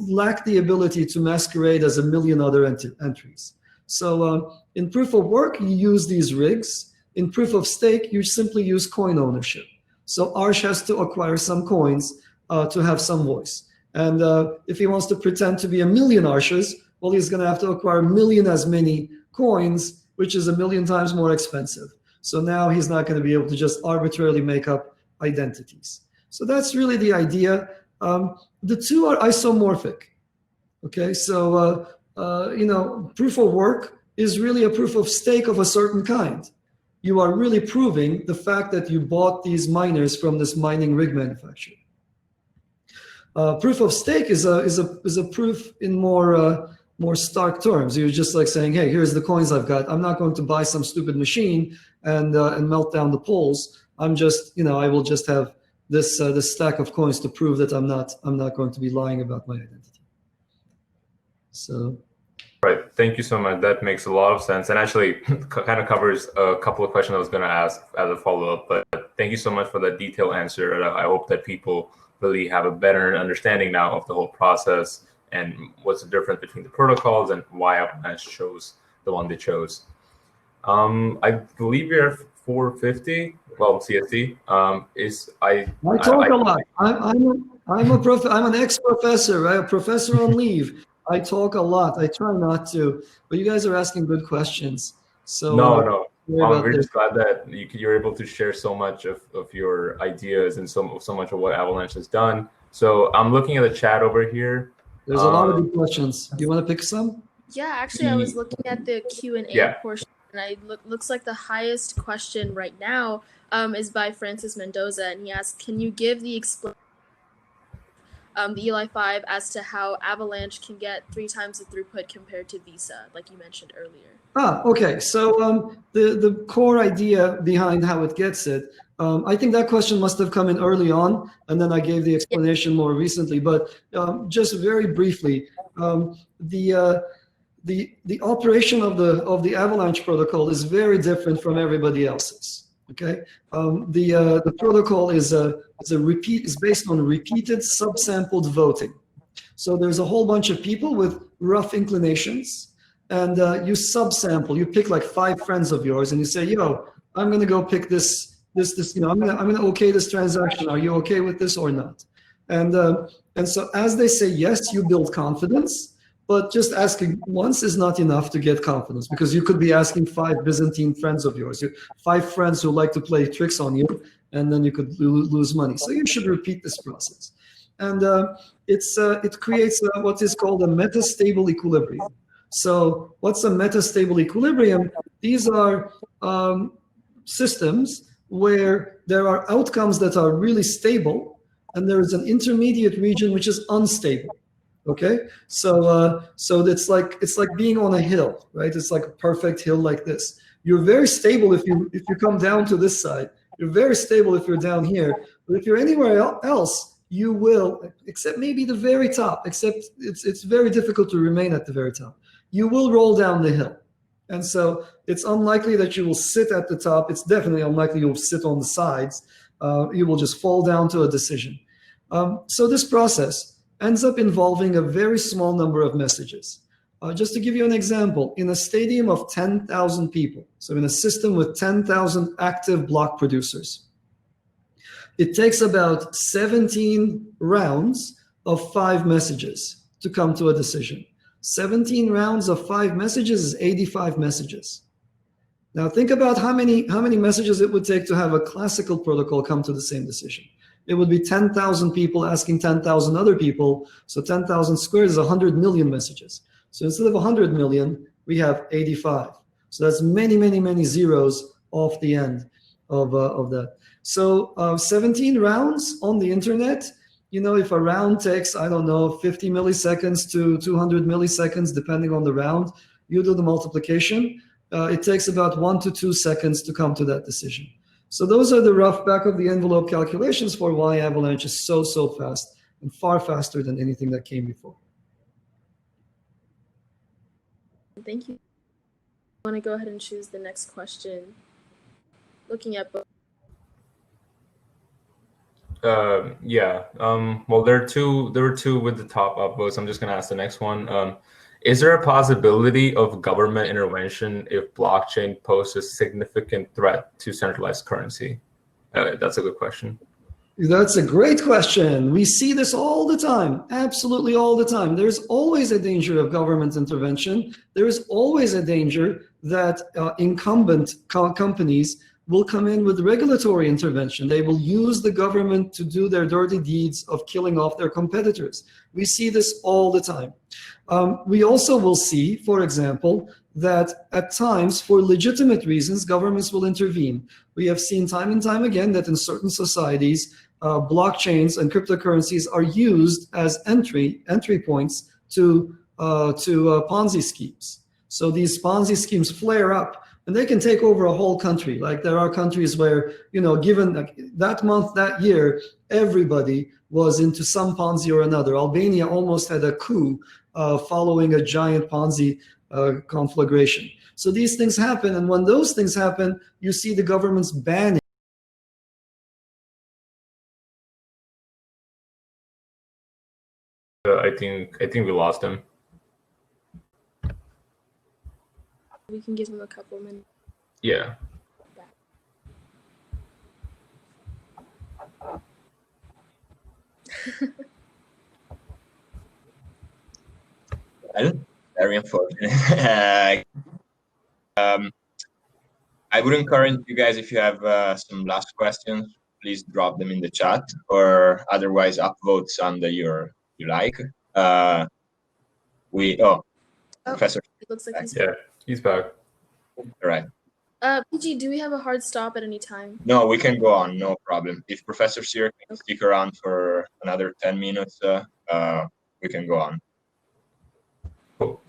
lack the ability to masquerade as 1 million other entries. So in proof of work, you use these rigs. In proof of stake, you simply use coin ownership. So Arsh has to acquire some coins to have some voice. And if he wants to pretend to be 1 million Arshes, well, he's going to have to acquire 1 million as many coins which is 1,000,000 times more expensive. So now he's not going to be able to just arbitrarily make up identities. So that's really the idea. The two are isomorphic. Okay, so proof of work is really a proof of stake of a certain kind. You are really proving the fact that you bought these miners from this mining rig manufacturer. Proof of stake is a proof in more stark terms. You're just like saying, hey, here's the coins I've got. I'm not going to buy some stupid machine and melt down the poles. I'm just, I will just have this stack of coins to prove that I'm not going to be lying about my identity. So. Right. Thank you so much. That makes a lot of sense, and actually kind of covers a couple of questions I was going to ask as a follow-up. But thank you so much for that detailed answer. I hope that people really have a better understanding now of the whole process and what's the difference between the protocols and why Avalanche chose the one they chose. I believe you're 450. Well, CST I talk a lot. I'm an ex-professor, right? A professor on leave. I talk a lot. I try not to, but you guys are asking good questions. So no. We're just glad that you're able to share so much of your ideas and so much of what Avalanche has done. So I'm looking at the chat over here. There's a lot of good questions. Do you want to pick some? Yeah, actually, I was looking at the Q&A portion, and looks like the highest question right now is by Francis Mendoza, and he asks, can you give the the Eli 5 as to how Avalanche can get 3 times the throughput compared to Visa, like you mentioned earlier? Okay. So the core idea behind how it gets it, I think that question must have come in early on, and then I gave the explanation more recently. But just very briefly, the operation of the Avalanche protocol is very different from everybody else's. Okay, the protocol is based on repeated subsampled voting. So there's a whole bunch of people with rough inclinations, and you subsample. You pick like 5 friends of yours, and you say, "Yo, I'm gonna go pick this. I'm gonna okay this transaction. Are you okay with this or not?" And so as they say yes, you build confidence. But just asking once is not enough to get confidence, because you could be asking 5 Byzantine friends of yours, 5 friends who like to play tricks on you, and then you could lose money. So you should repeat this process. And it creates what is called a metastable equilibrium. So what's a metastable equilibrium? These are systems where there are outcomes that are really stable, and there is an intermediate region which is unstable. Okay, so it's like being on a hill, right? It's like a perfect hill like this. You're very stable if you come down to this side. You're very stable if you're down here. But if you're anywhere else, you will, except maybe the very top. Except it's very difficult to remain at the very top. You will roll down the hill, and so it's unlikely that you will sit at the top. It's definitely unlikely you'll sit on the sides. You will just fall down to a decision. So this process ends up involving a very small number of messages. Just to give you an example, in a stadium of 10,000 people, so in a system with 10,000 active block producers, it takes about 17 rounds of 5 messages to come to a decision. 17 rounds of 5 messages is 85 messages. Now think about how many messages it would take to have a classical protocol come to the same decision. It would be 10,000 people asking 10,000 other people. So 10,000 squared is 100 million messages. So instead of 100 million, we have 85. So that's many, many, many zeros off the end of that. So 17 rounds on the internet, if a round takes, I don't know, 50 milliseconds to 200 milliseconds, depending on the round, you do the multiplication. It takes about 1 to 2 seconds to come to that decision. So those are the rough back of the envelope calculations for why Avalanche is so fast and far faster than anything that came before. Thank you. I want to go ahead and choose the next question. Looking at both. Well, there were two with the top upvotes. I'm just going to ask the next one. Is there a possibility of government intervention if blockchain poses a significant threat to centralized currency? That's a good question. That's a great question. We see this all the time, absolutely all the time. There's always a danger of government intervention. There is always a danger that incumbent companies will come in with regulatory intervention. They will use the government to do their dirty deeds of killing off their competitors. We see this all the time. We also will see, for example, that at times, for legitimate reasons, governments will intervene. We have seen time and time again that in certain societies, blockchains and cryptocurrencies are used as entry points to Ponzi schemes. So these Ponzi schemes flare up, and they can take over a whole country. Like there are countries where, given that month, that year, everybody was into some Ponzi or another. Albania almost had a coup following a giant Ponzi conflagration. So these things happen, and when those things happen, you see the governments banning. I think we lost him. We can give him a couple minutes. Yeah. Well, very unfortunate. I would encourage you guys, if you have some last questions, please drop them in the chat, or otherwise upvote some that you like. Professor. It looks like he's back. All right. PG, do we have a hard stop at any time? No, we can go on, no problem. If Professor Sirer can stick around for another 10 minutes, we can go on. Cool.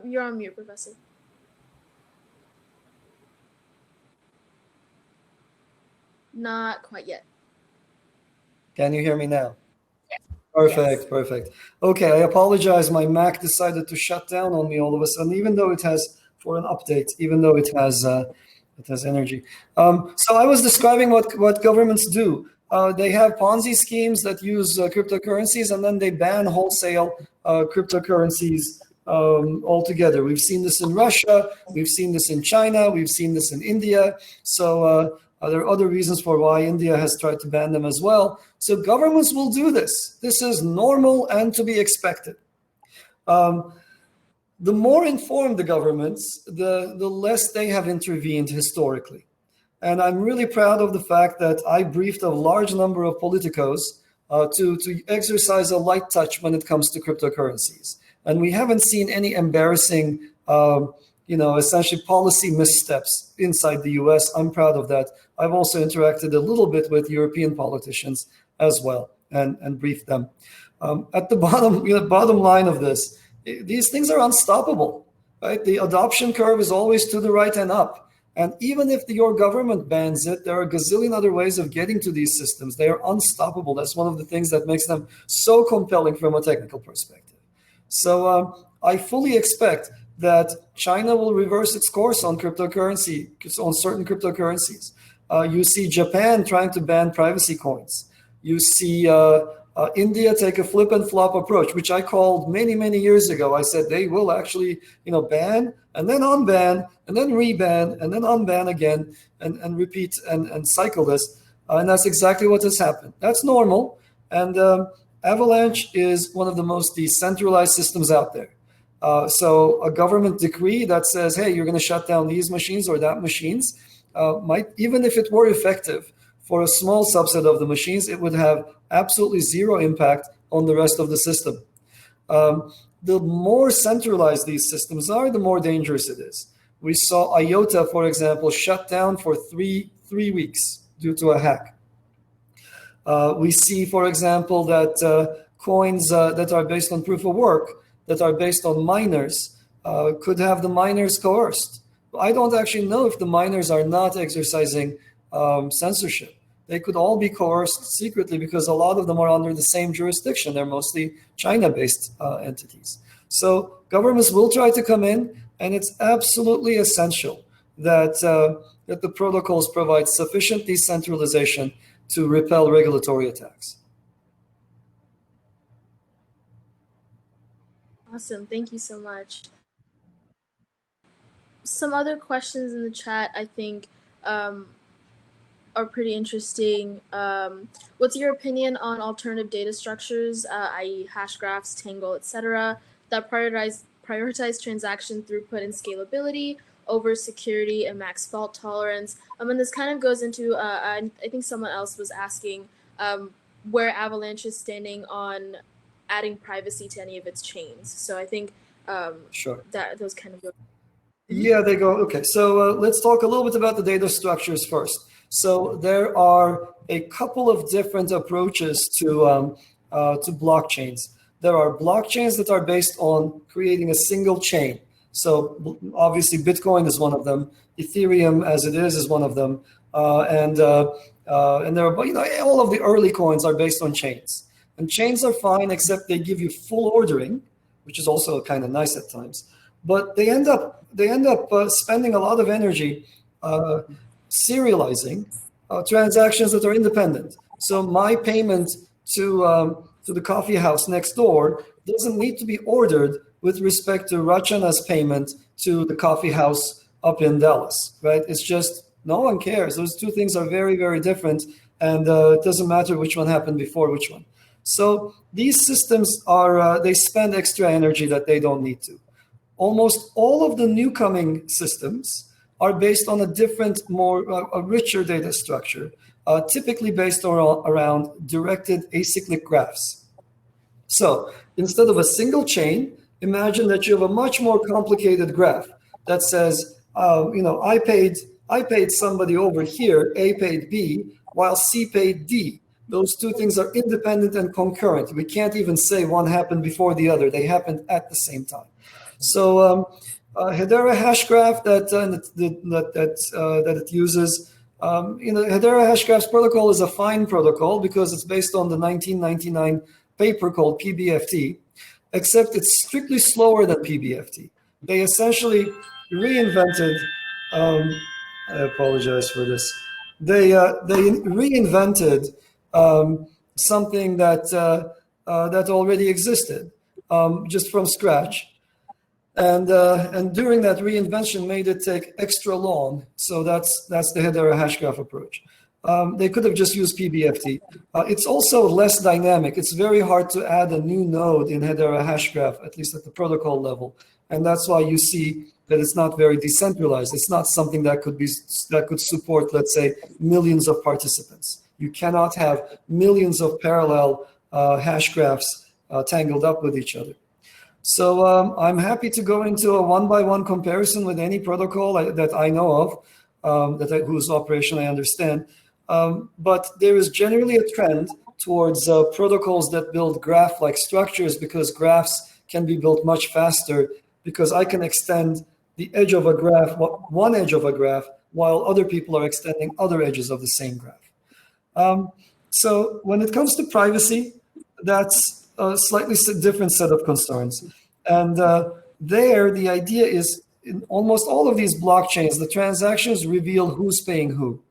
You're on mute, Professor. Not quite yet. Can you hear me now? Perfect, yes. Perfect. Okay, I apologize. My Mac decided to shut down on me all of a sudden, even though it has, for an update, even though it has energy. So I was describing what governments do. They have Ponzi schemes that use cryptocurrencies, and then they ban wholesale cryptocurrencies altogether. We've seen this in Russia. We've seen this in China. We've seen this in India. So there are other reasons for why India has tried to ban them as well. So governments will do this. This is normal and to be expected. The more informed the governments, the less they have intervened historically. And I'm really proud of the fact that I briefed a large number of politicos to exercise a light touch when it comes to cryptocurrencies. And we haven't seen any embarrassing essentially policy missteps inside the US. I'm proud of that. I've also interacted a little bit with European politicians as well and briefed them. At the bottom line of this, these things are unstoppable, right? The adoption curve is always to the right and up. And even if your government bans it, there are a gazillion other ways of getting to these systems. They are unstoppable. That's one of the things that makes them so compelling from a technical perspective. So I fully expect that China will reverse its course on cryptocurrency, on certain cryptocurrencies. You see Japan trying to ban privacy coins. You see India take a flip and flop approach, which I called many, many years ago. I said they will actually, ban and then unban and then reban and then unban again and repeat and cycle this. And that's exactly what has happened. That's normal. And Avalanche is one of the most decentralized systems out there. So a government decree that says, hey, you're going to shut down these machines or that machines might, even if it were effective for a small subset of the machines, it would have absolutely zero impact on the rest of the system. The more centralized these systems are, the more dangerous it is. We saw IOTA, for example, shut down for three weeks due to a hack. We see, for example, that coins that are based on proof of work, that are based on miners, could have the miners coerced. I don't actually know if the miners are not exercising censorship. They could all be coerced secretly because a lot of them are under the same jurisdiction. They're mostly China-based entities. So governments will try to come in, and it's absolutely essential that the protocols provide sufficient decentralization to repel regulatory attacks. Awesome. Thank you so much. Some other questions in the chat, I think. are pretty interesting. What's your opinion on alternative data structures, i.e. hash graphs, Tangle, etc., that prioritize transaction throughput and scalability over security and max fault tolerance? And this kind of goes into, I think someone else was asking where Avalanche is standing on adding privacy to any of its chains. So I think sure. that those kind of go. Yeah, they go. Okay, so let's talk a little bit about the data structures first. So there are a couple of different approaches to blockchains. There are blockchains that are based on creating a single chain. So obviously Bitcoin is one of them. Ethereum, as it is one of them. And there are, all of the early coins are based on chains. And chains are fine, except they give you full ordering, which is also kind of nice at times. But they end up spending a lot of energy serializing transactions that are independent. So my payment to the coffee house next door doesn't need to be ordered with respect to Rachana's payment to the coffee house up in Dallas, right? It's just, no one cares. Those two things are very, very different, and it doesn't matter which one happened before which one. So these systems are, they spend extra energy that they don't need to. Almost all of the new coming systems are based on a different, a richer data structure, typically based around directed acyclic graphs. So instead of a single chain, imagine that you have a much more complicated graph that says, I paid somebody over here, A paid B, while C paid D. Those two things are independent and concurrent. We can't even say one happened before the other. They happened at the same time. So Hedera hash graph that it uses, Hedera hash graphs protocol is a fine protocol because it's based on the 1999 paper called PBFT, except it's strictly slower than PBFT. They essentially reinvented. I apologize for this. They reinvented something that already existed, just from scratch. And during that reinvention made it take extra long. So that's the Hedera hashgraph approach. They could have just used PBFT. It's also less dynamic. It's very hard to add a new node in Hedera hashgraph, at least at the protocol level. And that's why you see that it's not very decentralized. It's not something that could support, let's say, millions of participants. You cannot have millions of parallel hash graphs tangled up with each other. So I'm happy to go into a one-by-one comparison with any protocol that I know of, whose operation I understand. But there is generally a trend towards protocols that build graph-like structures, because graphs can be built much faster, because I can extend the edge of a graph, one edge of a graph, while other people are extending other edges of the same graph. So when it comes to privacy, that's a slightly different set of concerns. And there, the idea is, in almost all of these blockchains, the transactions reveal who's paying who.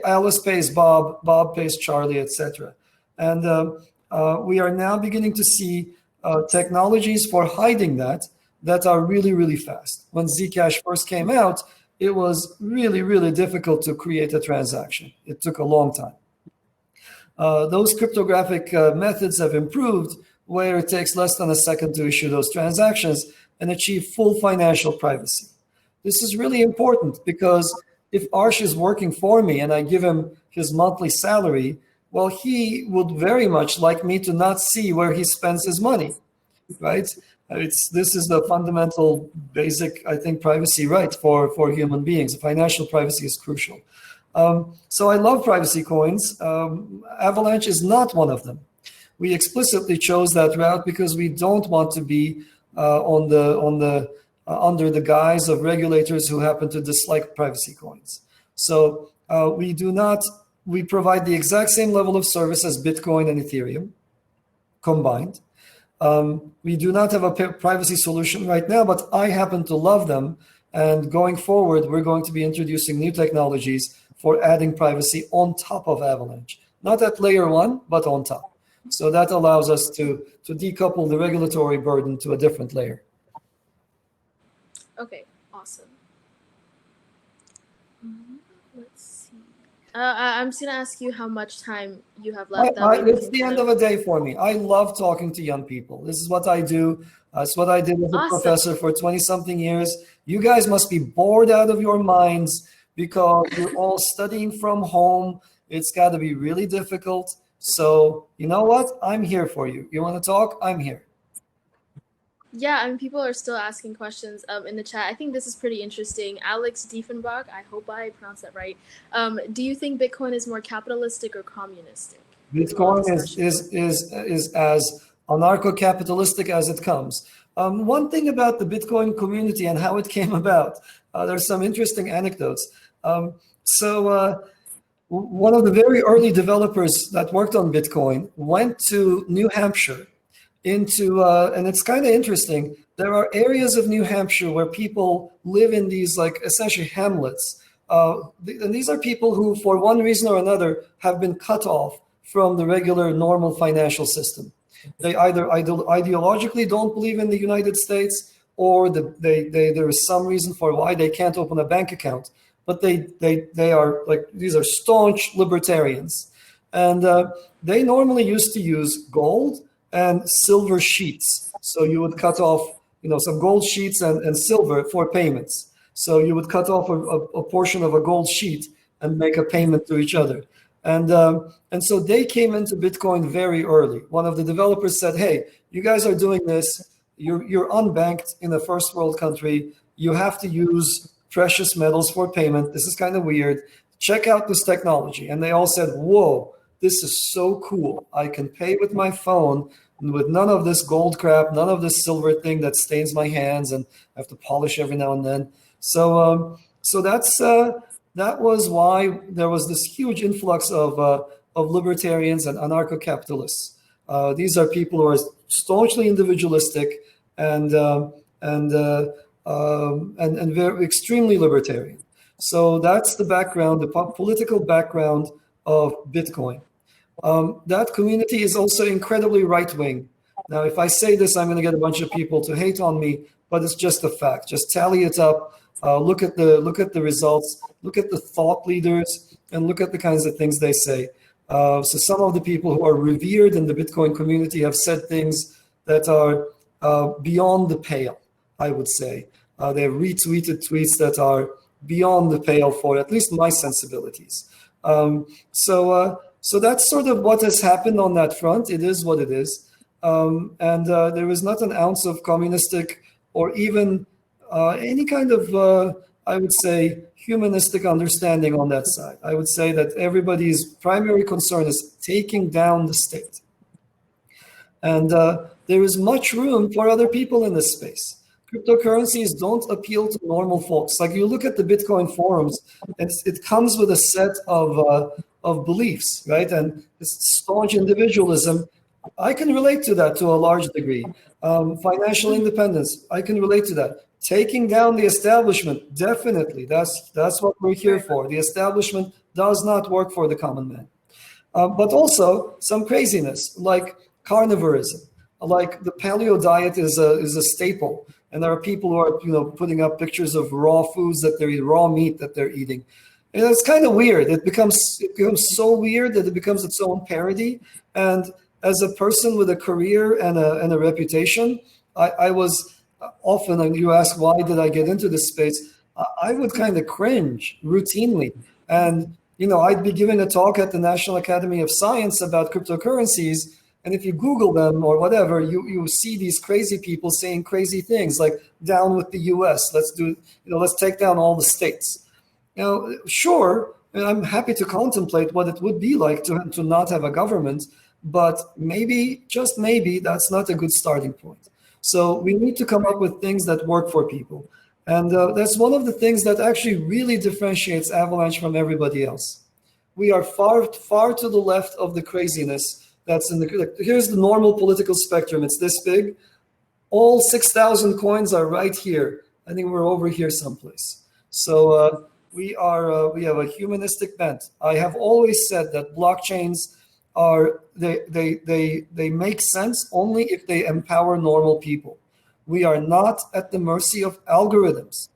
Alice pays Bob, Bob pays Charlie, etc. And we are now beginning to see technologies for hiding that are really, really fast. When Zcash first came out, it was really, really difficult to create a transaction. It took a long time. Those cryptographic methods have improved, where it takes less than a second to issue those transactions and achieve full financial privacy. This is really important, because if Arsh is working for me and I give him his monthly salary, well, he would very much like me to not see where he spends his money, right? This is the fundamental, basic, I think, privacy right for human beings. Financial privacy is crucial. So I love privacy coins. Avalanche is not one of them. We explicitly chose that route because we don't want to be under the guise of regulators who happen to dislike privacy coins. So we provide the exact same level of service as Bitcoin and Ethereum combined. We do not have a privacy solution right now, but I happen to love them. And going forward, we're going to be introducing new technologies for adding privacy on top of Avalanche. Not at layer one, but on top. So that allows us to decouple the regulatory burden to a different layer. Okay, awesome. Let's see. I'm just gonna ask you how much time you have left. It's the end of a day for me. I love talking to young people. This is what I do. It's what I did as a professor for 20-something years. You guys must be bored out of your minds because you're all studying from home. It's got to be really difficult. So you know what? I'm here for you. You want to talk? I'm here. Yeah, I mean, people are still asking questions in the chat. I think this is pretty interesting. Alex Diefenbach, I hope I pronounced that right. Do you think Bitcoin is more capitalistic or communistic? Bitcoin is as anarcho-capitalistic as it comes. One thing about the Bitcoin community and how it came about, there's some interesting anecdotes. One of the very early developers that worked on Bitcoin went to New Hampshire and it's kind of interesting. There are areas of New Hampshire where people live in these like essentially hamlets. And these are people who, for one reason or another, have been cut off from the regular normal financial system. They either ideologically don't believe in the United States, or there is some reason for why they can't open a bank account. But they are like, these are staunch libertarians. And they normally used to use gold and silver sheets. So you would cut off, some gold sheets and silver for payments. So you would cut off a portion of a gold sheet and make a payment to each other. And so they came into Bitcoin very early. One of the developers said, hey, you guys are doing this. You're unbanked in a first world country. You have to use precious metals for payment. This is kind of weird. Check out this technology. And they all said, whoa, this is so cool. I can pay with my phone and with none of this gold crap, none of this silver thing that stains my hands and I have to polish every now and then. So that was why there was this huge influx of libertarians and anarcho-capitalists. These are people who are staunchly individualistic and very extremely libertarian. So that's the background, the political background of Bitcoin. That community is also incredibly right-wing. Now, if I say this, I'm going to get a bunch of people to hate on me, but it's just a fact. Just tally it up. Look at the results. Look at the thought leaders, and look at the kinds of things they say. So some of the people who are revered in the Bitcoin community have said things that are beyond the pale, I would say. They have retweeted tweets that are beyond the pale for at least my sensibilities. So that's sort of what has happened on that front. It is what it is. There is not an ounce of communistic or even any kind of, I would say, humanistic understanding on that side. I would say that everybody's primary concern is taking down the state. And there is much room for other people in this space. Cryptocurrencies don't appeal to normal folks. Like, you look at the Bitcoin forums, it comes with a set of beliefs, right? And this staunch individualism, I can relate to that to a large degree. Financial independence, I can relate to that. Taking down the establishment, definitely. That's what we're here for. The establishment does not work for the common man. But also some craziness, like carnivorism, like the paleo diet is a staple. And there are people who are, putting up pictures of raw foods that they're eating, raw meat that they're eating. And it's kind of weird. It becomes so weird that it becomes its own parody. And as a person with a career and a reputation, I was often, and you ask, why did I get into this space? I would kind of cringe routinely. And, I'd be giving a talk at the National Academy of Science about cryptocurrencies. And if you Google them or whatever, you see these crazy people saying crazy things like, down with the US, let's take down all the states. Sure, I'm happy to contemplate what it would be like to not have a government, but maybe, just maybe, that's not a good starting point. So we need to come up with things that work for people. And that's one of the things that actually really differentiates Avalanche from everybody else. We are far, far to the left of the craziness that's here's the normal political spectrum. It's this big. All 6,000 coins are right here. I think we're over here someplace. So we have a humanistic bent. I have always said that blockchains they make sense only if they empower normal people. We are not at the mercy of algorithms.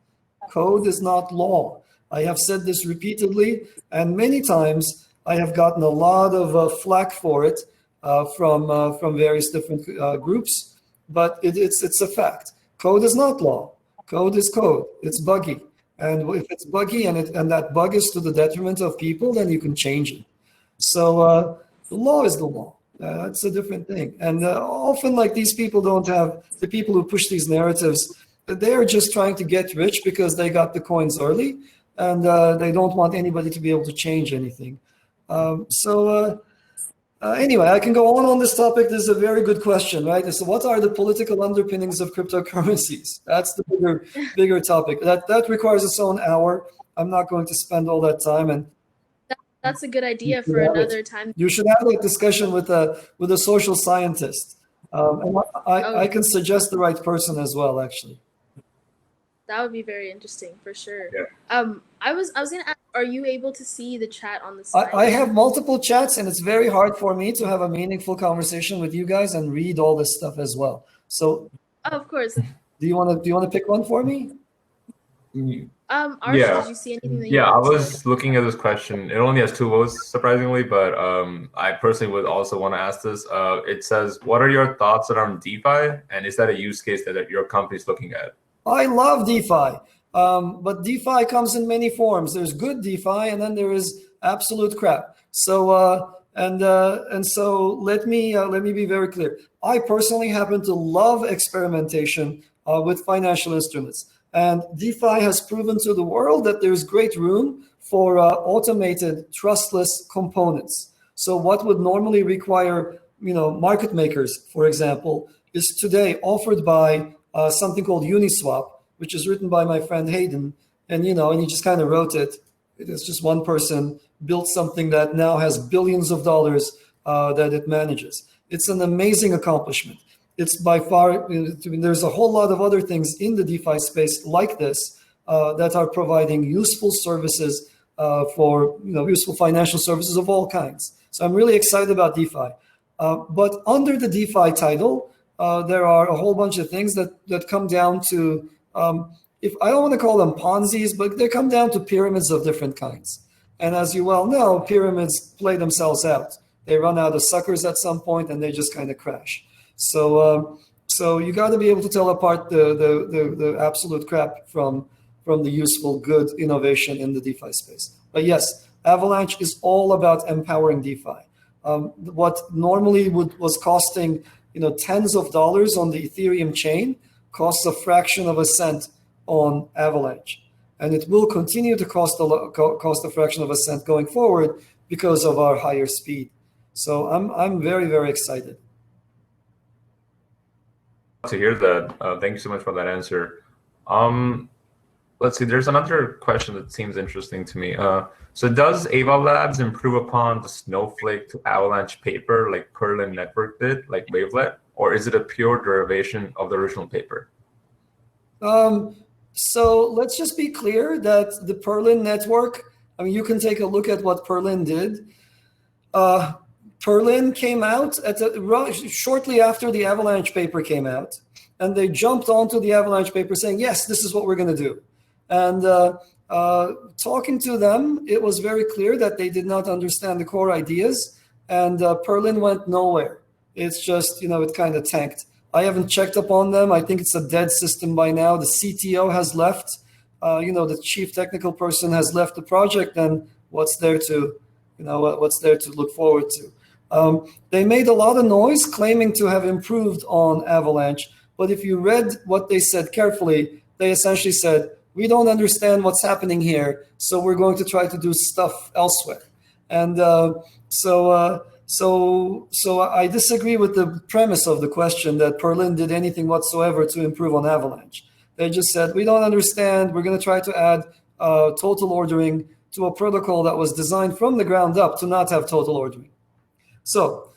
Code is not law. I have said this repeatedly, and many times I have gotten a lot of flack for it from various different groups, but it's a fact. Code is not law. Code is code. It's buggy. And if it's buggy and that bug is to the detriment of people, then you can change it. So the law is the law. That's a different thing. And often, like, these people don't have, the people who push these narratives, they're just trying to get rich because they got the coins early, and they don't want anybody to be able to change anything. Anyway, I can go on this topic. This is a very good question, right? So what are the political underpinnings of cryptocurrencies? That's the bigger topic. That requires its own hour. I'm not going to spend all that time. And that's a good idea for another time. You should have that discussion with a social scientist. And I can suggest the right person as well, actually. That would be very interesting for sure. Yeah. I was gonna ask, are you able to see the chat on the side? I have multiple chats, and it's very hard for me to have a meaningful conversation with you guys and read all this stuff as well. So, of course. Do you want to pick one for me? Arsh, did you see anything that you I was looking at this question. It only has 2 votes, surprisingly, but I personally would also want to ask this. It says, what are your thoughts around DeFi, and is that a use case that your company is looking at? I love DeFi, but DeFi comes in many forms. There's good DeFi, and then there is absolute crap. So so let me be very clear. I personally happen to love experimentation with financial instruments. And DeFi has proven to the world that there's great room for automated, trustless components. So what would normally require, market makers, for example, is today offered by something called Uniswap, which is written by my friend Hayden. And, and he just kind of wrote it. It's just one person built something that now has billions of dollars that it manages. It's an amazing accomplishment. It's by far, there's a whole lot of other things in the DeFi space like this that are providing useful services for, useful financial services of all kinds. So I'm really excited about DeFi. But under the DeFi title, there are a whole bunch of things that come down to, if I don't want to call them Ponzi's, but they come down to pyramids of different kinds. And as you well know, pyramids play themselves out. They run out of suckers at some point and they just kind of crash. So you got to be able to tell apart the absolute crap from the useful, good innovation in the DeFi space. But yes, Avalanche is all about empowering DeFi. What normally was costing tens of dollars on the Ethereum chain costs a fraction of a cent on Avalanche, and it will continue to cost a fraction of a cent going forward because of our higher speed. So I'm very, very excited to hear that. Thank you so much for that answer. Let's see, there's another question that seems interesting to me. So does AVA Labs improve upon the Snowflake to Avalanche paper like Perlin Network did, like Wavelet, or is it a pure derivation of the original paper? So let's just be clear that the Perlin network, you can take a look at what Perlin did. Perlin came out shortly after the Avalanche paper came out, and they jumped onto the Avalanche paper saying, yes, this is what we're going to do. And talking to them, it was very clear that they did not understand the core ideas, and Perlin went nowhere. It's just, it kind of tanked. I haven't checked up on them. I think it's a dead system by now. The CTO has left. The chief technical person has left the project, and what's there to look forward to? They made a lot of noise claiming to have improved on Avalanche, but if you read what they said carefully, they essentially said, we don't understand what's happening here, so we're going to try to do stuff elsewhere. And so I disagree with the premise of the question that Perlin did anything whatsoever to improve on Avalanche. They just said, we don't understand, we're going to try to add total ordering to a protocol that was designed from the ground up to not have total ordering. So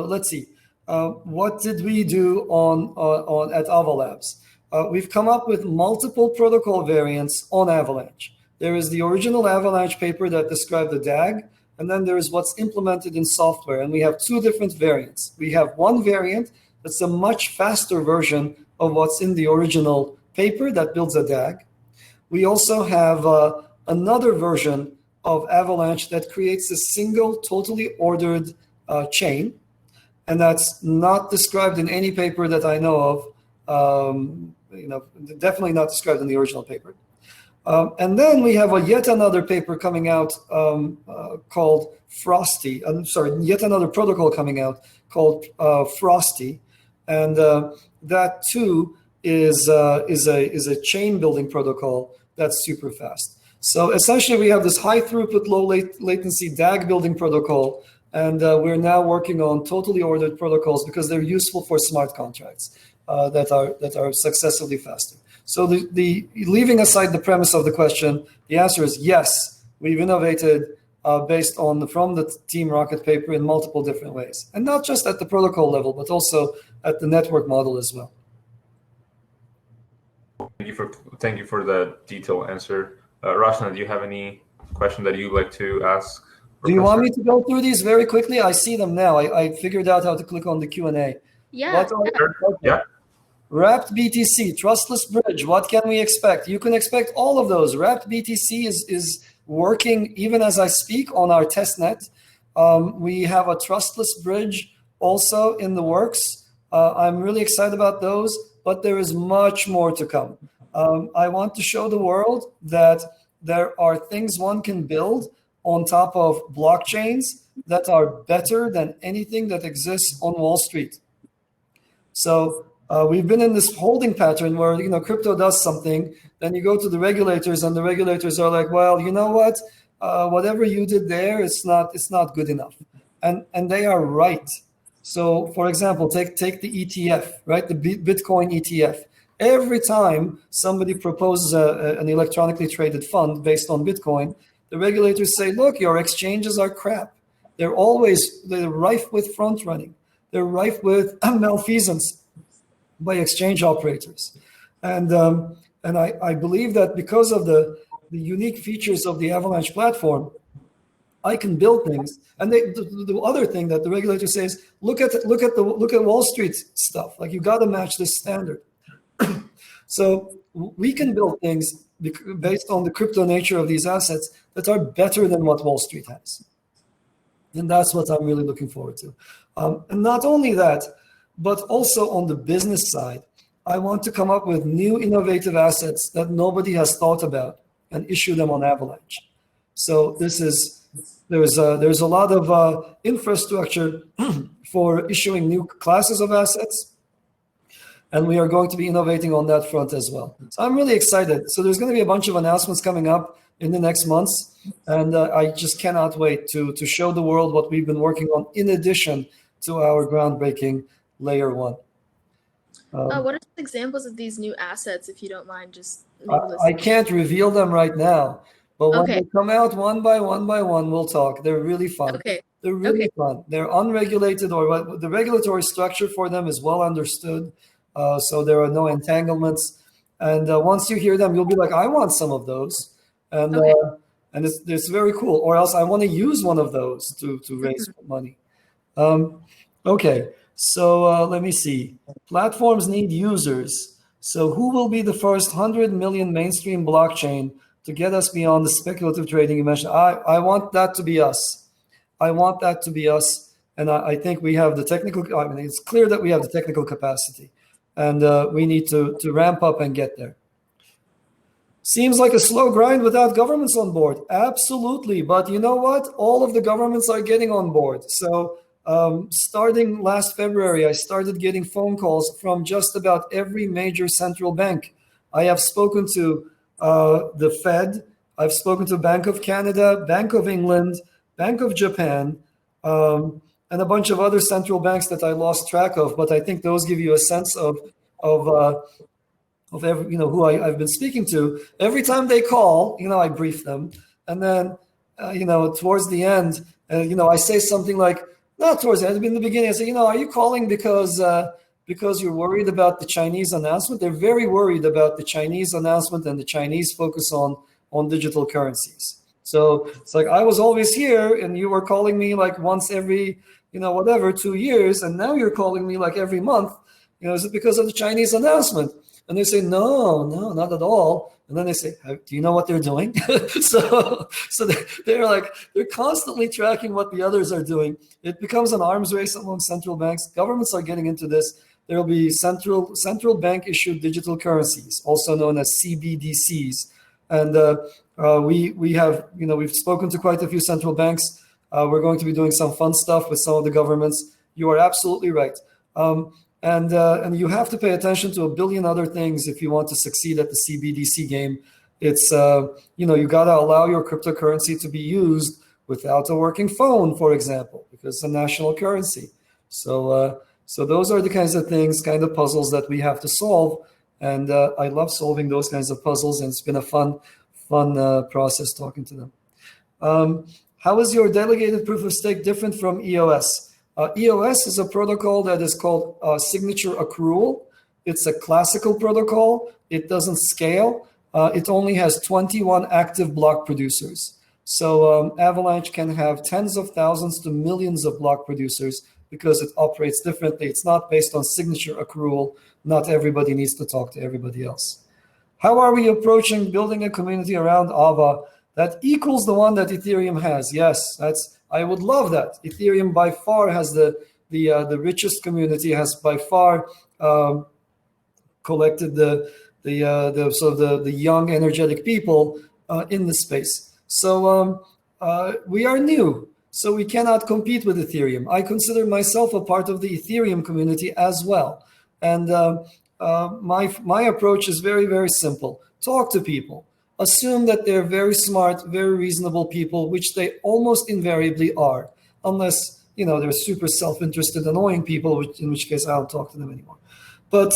let's see. What did we do at AVA Labs? We've come up with multiple protocol variants on Avalanche. There is the original Avalanche paper that described the DAG, and then there is what's implemented in software. And we have 2 different variants. We have one variant that's a much faster version of what's in the original paper that builds a DAG. We also have another version of Avalanche that creates a single, totally ordered chain, and that's not described in any paper that I know of. Definitely not described in the original paper. And then we have yet another paper coming out called Frosty. I'm sorry, yet another protocol coming out called Frosty, and that too is a chain building protocol that's super fast. So essentially, we have this high throughput, low latency DAG building protocol, and we're now working on totally ordered protocols because they're useful for smart contracts that are successively faster. So the leaving aside the premise of the question, the answer is yes. We've innovated based from the Team Rocket paper in multiple different ways, and not just at the protocol level, but also at the network model as well. Thank you for the detailed answer. Rashna, do you have any question that you'd like to ask? Do you want me to go through these very quickly? I see them now. I figured out how to click on the Q&A. Yeah. Yeah. Wrapped BTC, trustless bridge. What can we expect? You can expect all of those. Wrapped BTC is working even as I speak on our testnet. We have a trustless bridge also in the works. I'm really excited about those, but there is much more to come. I want to show the world that there are things one can build on top of blockchains that are better than anything that exists on Wall Street. So we've been in this holding pattern where crypto does something, then you go to the regulators, and the regulators are like, well, you know what? Whatever you did there, it's not good enough, and they are right. So, for example, take the ETF, right? The Bitcoin ETF. Every time somebody proposes an electronically traded fund based on Bitcoin, the regulators say, look, your exchanges are crap. They're rife with front running. They're rife with malfeasance by exchange operators. And I believe that because of the unique features of the Avalanche platform, I can build things. And the other thing that the regulator says, look at Wall Street stuff. Like, you got to match this standard. So we can build things based on the crypto nature of these assets that are better than what Wall Street has. And that's what I'm really looking forward to. And not only that, but also on the business side, I want to come up with new innovative assets that nobody has thought about and issue them on Avalanche. So there's a lot of infrastructure for issuing new classes of assets, and we are going to be innovating on that front as well. So I'm really excited. So there's going to be a bunch of announcements coming up in the next months, and I just cannot wait to show the world what we've been working on in addition to our groundbreaking Layer 1. What are some examples of these new assets, if you don't mind? Just I can't reveal them right now, but when they come out one by one, we'll talk. They're really fun. Okay. They're really fun. They're unregulated, or the regulatory structure for them is well understood, so there are no entanglements. And once you hear them, you'll be like, I want some of those, and it's very cool. Or else I want to use one of those to raise money. Okay. So let me see. Platforms need users. So who will be the first 100 million mainstream blockchain to get us beyond the speculative trading you mentioned? I want that to be us. I want that to be us. And I think we have the technical, it's clear that we have the technical capacity, and we need to ramp up and get there. Seems like a slow grind without governments on board. Absolutely. But you know what? All of the governments are getting on board. So starting last February, I started getting phone calls from just about every major central bank. I have spoken to the Fed. I've spoken to Bank of Canada, Bank of England, Bank of Japan, and a bunch of other central banks that I lost track of. But I think those give you a sense of every, who I've been speaking to. Every time they call, I brief them, and then towards the end, I say something like. Not towards the end, in the beginning, I say, are you calling because you're worried about the Chinese announcement? They're very worried about the Chinese announcement and the Chinese focus on digital currencies. So it's like, I was always here, and you were calling me like once every, 2 years, and now you're calling me like every month. Is it because of the Chinese announcement? And they say, no, not at all. And then they say, do you know what they're doing? so they're constantly tracking what the others are doing. It becomes an arms race among central banks. Governments are getting into this. There will be central bank issued digital currencies, also known as CBDCs. And we have, we've spoken to quite a few central banks. We're going to be doing some fun stuff with some of the governments. You are absolutely right. And you have to pay attention to a billion other things if you want to succeed at the CBDC game. It's, you got to allow your cryptocurrency to be used without a working phone, for example, because it's a national currency. So those are the kinds of things, kind of puzzles that we have to solve. And I love solving those kinds of puzzles. And it's been a fun process talking to them. How is your delegated proof of stake different from EOS? EOS is a protocol that is called signature accrual. It's a classical protocol. It doesn't scale. It only has 21 active block producers. So Avalanche can have tens of thousands to millions of block producers because it operates differently. It's not based on signature accrual. Not everybody needs to talk to everybody else. How are we approaching building a community around AVA that equals the one that Ethereum has? Yes, I would love that. Ethereum by far has the richest community, has by far collected the young, energetic people in the space. So we are new, so we cannot compete with Ethereum. I consider myself a part of the Ethereum community as well. And my approach is very, very simple. Talk to people. Assume that they're very smart, very reasonable people, which they almost invariably are, unless they're super self-interested, annoying people, in which case I don't talk to them anymore. But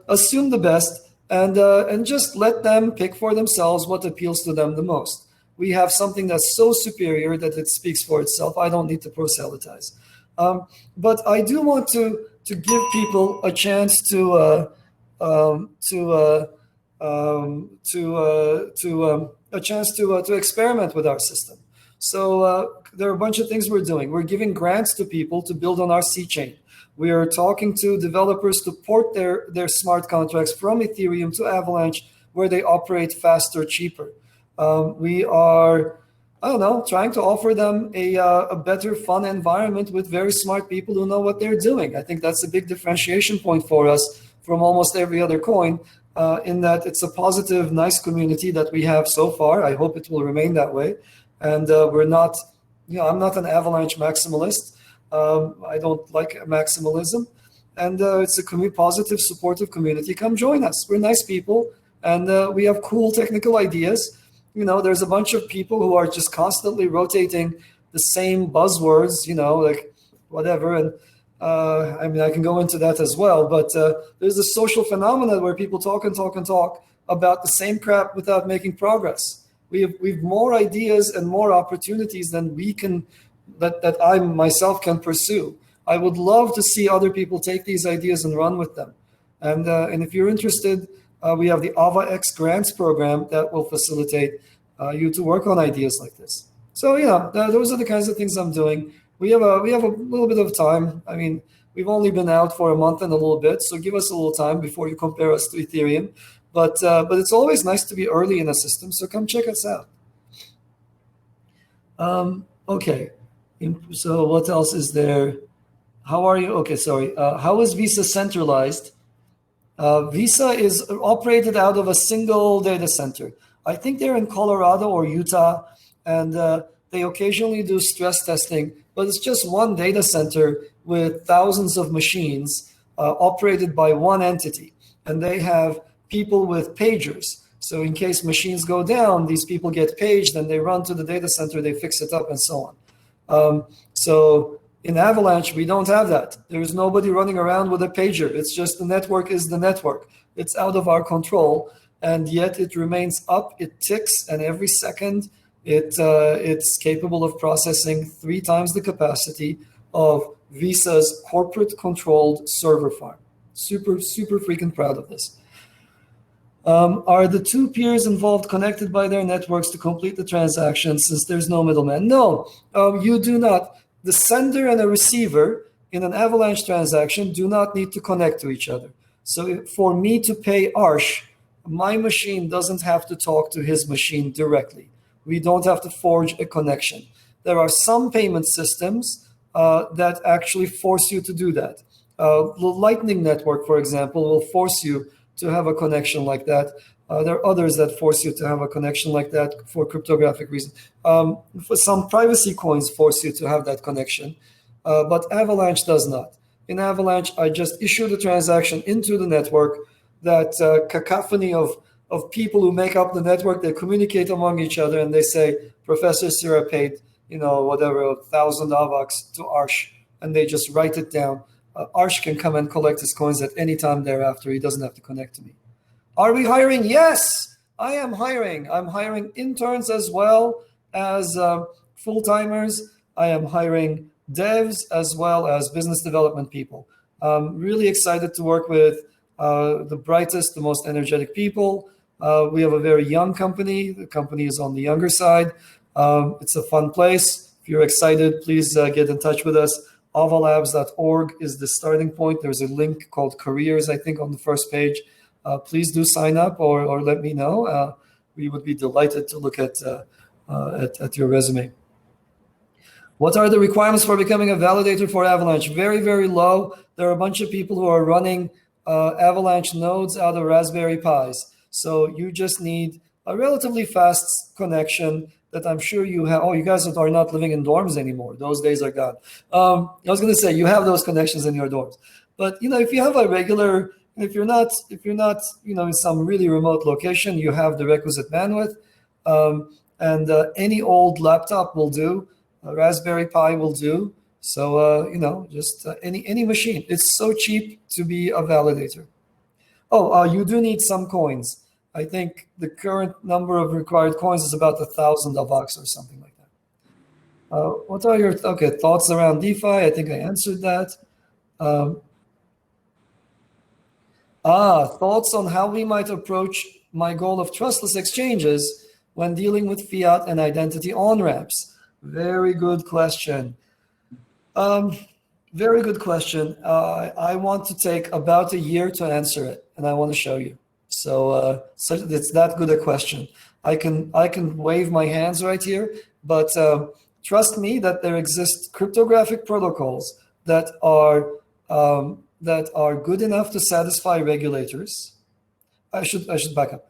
assume the best and just let them pick for themselves what appeals to them the most. We have something that's so superior that it speaks for itself. I don't need to proselytize. But I do want to give people a chance to experiment with our system. So there are a bunch of things we're doing. We're giving grants to people to build on our C chain. We are talking to developers to port their smart contracts from Ethereum to Avalanche, where they operate faster, cheaper. We are, trying to offer them a better, fun environment with very smart people who know what they're doing. I think that's a big differentiation point for us from almost every other coin. In that it's a positive, nice community that we have so far. I hope it will remain that way. And we're not, I'm not an Avalanche maximalist. I don't like maximalism. And it's a positive, supportive community. Come join us. We're nice people. And we have cool technical ideas. There's a bunch of people who are just constantly rotating the same buzzwords, like whatever. And I can go into that as well, but there's a social phenomenon where people talk about the same crap without making progress. We've more ideas and more opportunities than that I myself can pursue. I would love to see other people take these ideas and run with them. And if you're interested, we have the AvaX grants program that will facilitate you to work on ideas like this. So those are the kinds of things I'm doing. We have a little bit of time. I mean, we've only been out for a month and a little bit, so give us a little time before you compare us to Ethereum. But it's always nice to be early in a system, so come check us out. Okay, so what else is there? How are you? Okay, sorry. How is Visa centralized? Visa is operated out of a single data center. I think they're in Colorado or Utah, and they occasionally do stress testing, but it's just one data center with thousands of machines operated by one entity. And they have people with pagers. So in case machines go down, these people get paged and they run to the data center, they fix it up and so on. So in Avalanche, we don't have that. There's nobody running around with a pager. It's just the network is the network. It's out of our control, and yet it remains up, it ticks, and every second it's capable of processing 3 times the capacity of Visa's corporate-controlled server farm. Super, super freaking proud of this. Are the 2 peers involved connected by their networks to complete the transaction since there's no middleman? No, you do not. The sender and a receiver in an Avalanche transaction do not need to connect to each other. So for me to pay Arsh, my machine doesn't have to talk to his machine directly. We don't have to forge a connection. There are some payment systems that actually force you to do that. The Lightning Network, for example, will force you to have a connection like that. There are others that force you to have a connection like that for cryptographic reasons. For some privacy coins force you to have that connection, but Avalanche does not. In Avalanche, I just issue the transaction into the network. That cacophony of people who make up the network, they communicate among each other, and they say, Professor Sirer paid, whatever, 1,000 AVAX to Arsh, and they just write it down. Arsh can come and collect his coins at any time thereafter. He doesn't have to connect to me. Are we hiring? Yes, I am hiring. I'm hiring interns as well as full-timers. I am hiring devs as well as business development people. I'm really excited to work with the brightest, the most energetic people. We have a very young company. The company is on the younger side. It's a fun place. If you're excited, please get in touch with us. avalabs.org is the starting point. There's a link called careers, I think, on the first page. Please do sign up or let me know. We would be delighted to look at your resume. What are the requirements for becoming a validator for Avalanche? Very, very low. There are a bunch of people who are running Avalanche nodes out of Raspberry Pis. So you just need a relatively fast connection that I'm sure you have. Oh, you guys are not living in dorms anymore. Those days are gone. I was going to say you have those connections in your dorms. But if you have a regular, if you're not in some really remote location, you have the requisite bandwidth, and any old laptop will do. A Raspberry Pi will do. So just any machine. It's so cheap to be a validator. Oh, you do need some coins. I think the current number of required coins is about 1,000 AVAX or something like that. What are your thoughts around DeFi? I think I answered that. Thoughts on how we might approach my goal of trustless exchanges when dealing with fiat and identity on-ramps. Very good question. Very good question. I want to take about a year to answer it, and I want to show you. So it's that good a question. I can wave my hands right here, but trust me that there exist cryptographic protocols that are good enough to satisfy regulators. I should back up.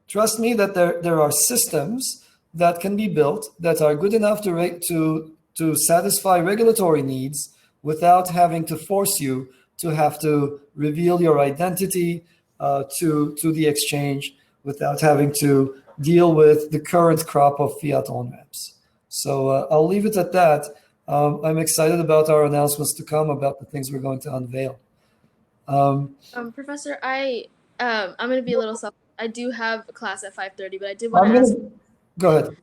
Trust me that there are systems that can be built that are good enough to satisfy regulatory needs without having to force you to have to reveal your identity to the exchange, without having to deal with the current crop of fiat on-ramps. So I'll leave it at that. I'm excited about our announcements to come about the things we're going to unveil. Professor, I'm going to be a little selfish. I do have a class at 5:30, but I did want to ask. Go ahead.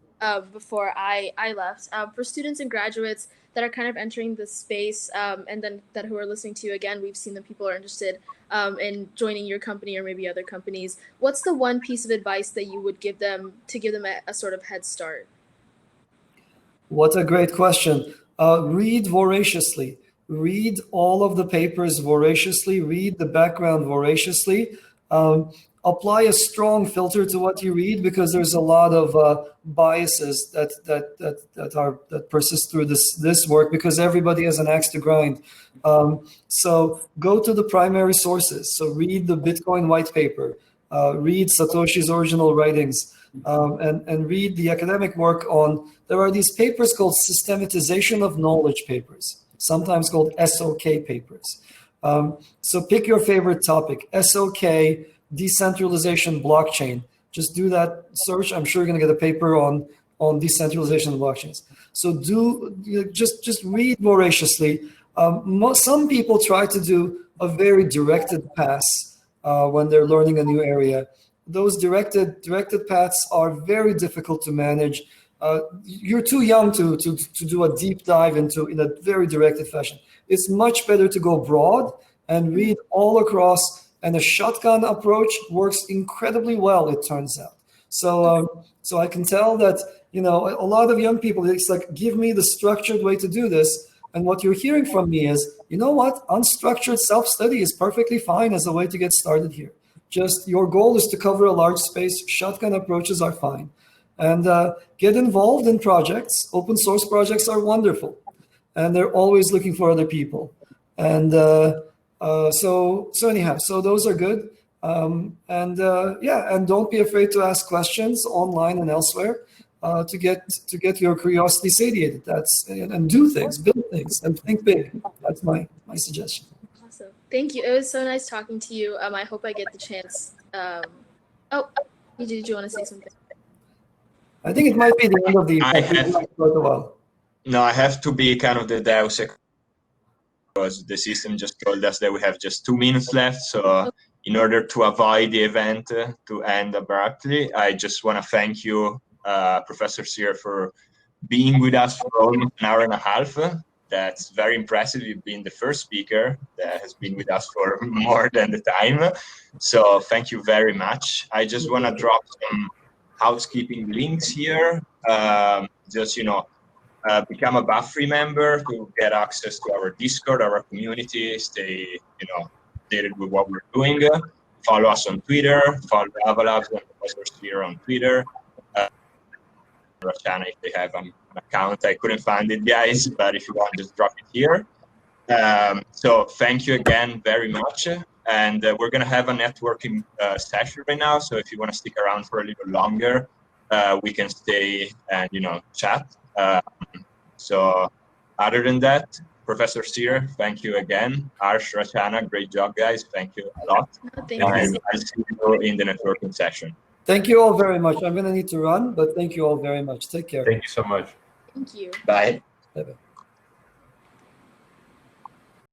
Before I left, for students and graduates that are kind of entering the space, and then that who are listening to you again, we've seen that people are interested in joining your company or maybe other companies. What's the one piece of advice that you would give them to give them a sort of head start? What a great question. Read voraciously. Read all of the papers voraciously. Read the background voraciously. Apply a strong filter to what you read, because there's a lot of biases that persist through this work, because everybody has an axe to grind. So go to the primary sources. So read the Bitcoin white paper, read Satoshi's original writings, and read the academic work on. There are these papers called systematization of knowledge papers, sometimes called SOK papers. So pick your favorite topic. SOK. Decentralization blockchain. Just do that search. I'm sure you're going to get a paper on decentralization of blockchains. So just read voraciously. Some people try to do a very directed pass when they're learning a new area. Those directed paths are very difficult to manage. You're too young to do a deep dive in a very directed fashion. It's much better to go broad and read all across. And a shotgun approach works incredibly well, it turns out. So I can tell that, a lot of young people, it's like, give me the structured way to do this. And what you're hearing from me is, you know what? Unstructured self-study is perfectly fine as a way to get started here. Just your goal is to cover a large space. Shotgun approaches are fine. And get involved in projects. Open source projects are wonderful. And they're always looking for other people. And so anyhow, so those are good. And don't be afraid to ask questions online and elsewhere to get your curiosity satiated. And do things, build things, and think big. That's my suggestion. Awesome. Thank you. It was so nice talking to you. I hope I get the chance. Did you want to say something? I think it might be the end of the event. No, I have to be kind of the Deus Ex, because the system just told us that we have just 2 minutes left. So in order to avoid the event to end abruptly, I just want to thank you, Professor Sirer, for being with us for almost an hour and a half. That's very impressive. You've been the first speaker that has been with us for more than the time. So thank you very much. I just want to drop some housekeeping links here. Become a BAF member to get access to our Discord, our community, stay, updated with what we're doing. Follow us on Twitter, follow AVA Labs and Professor Sirer on Twitter. Channel if they have an account. I couldn't find it, guys, but if you want, just drop it here. So thank you again very much. And we're going to have a networking session right now. So if you want to stick around for a little longer, we can stay and, chat. So other than that, Professor Sirer, thank you again. Arsh, Rachana, great job, guys. Thank you a lot. Thank you. I'll see you in the networking session. Thank you all very much. I'm going to need to run, but thank you all very much. Take care. Thank you so much. Thank you. Bye. Bye-bye.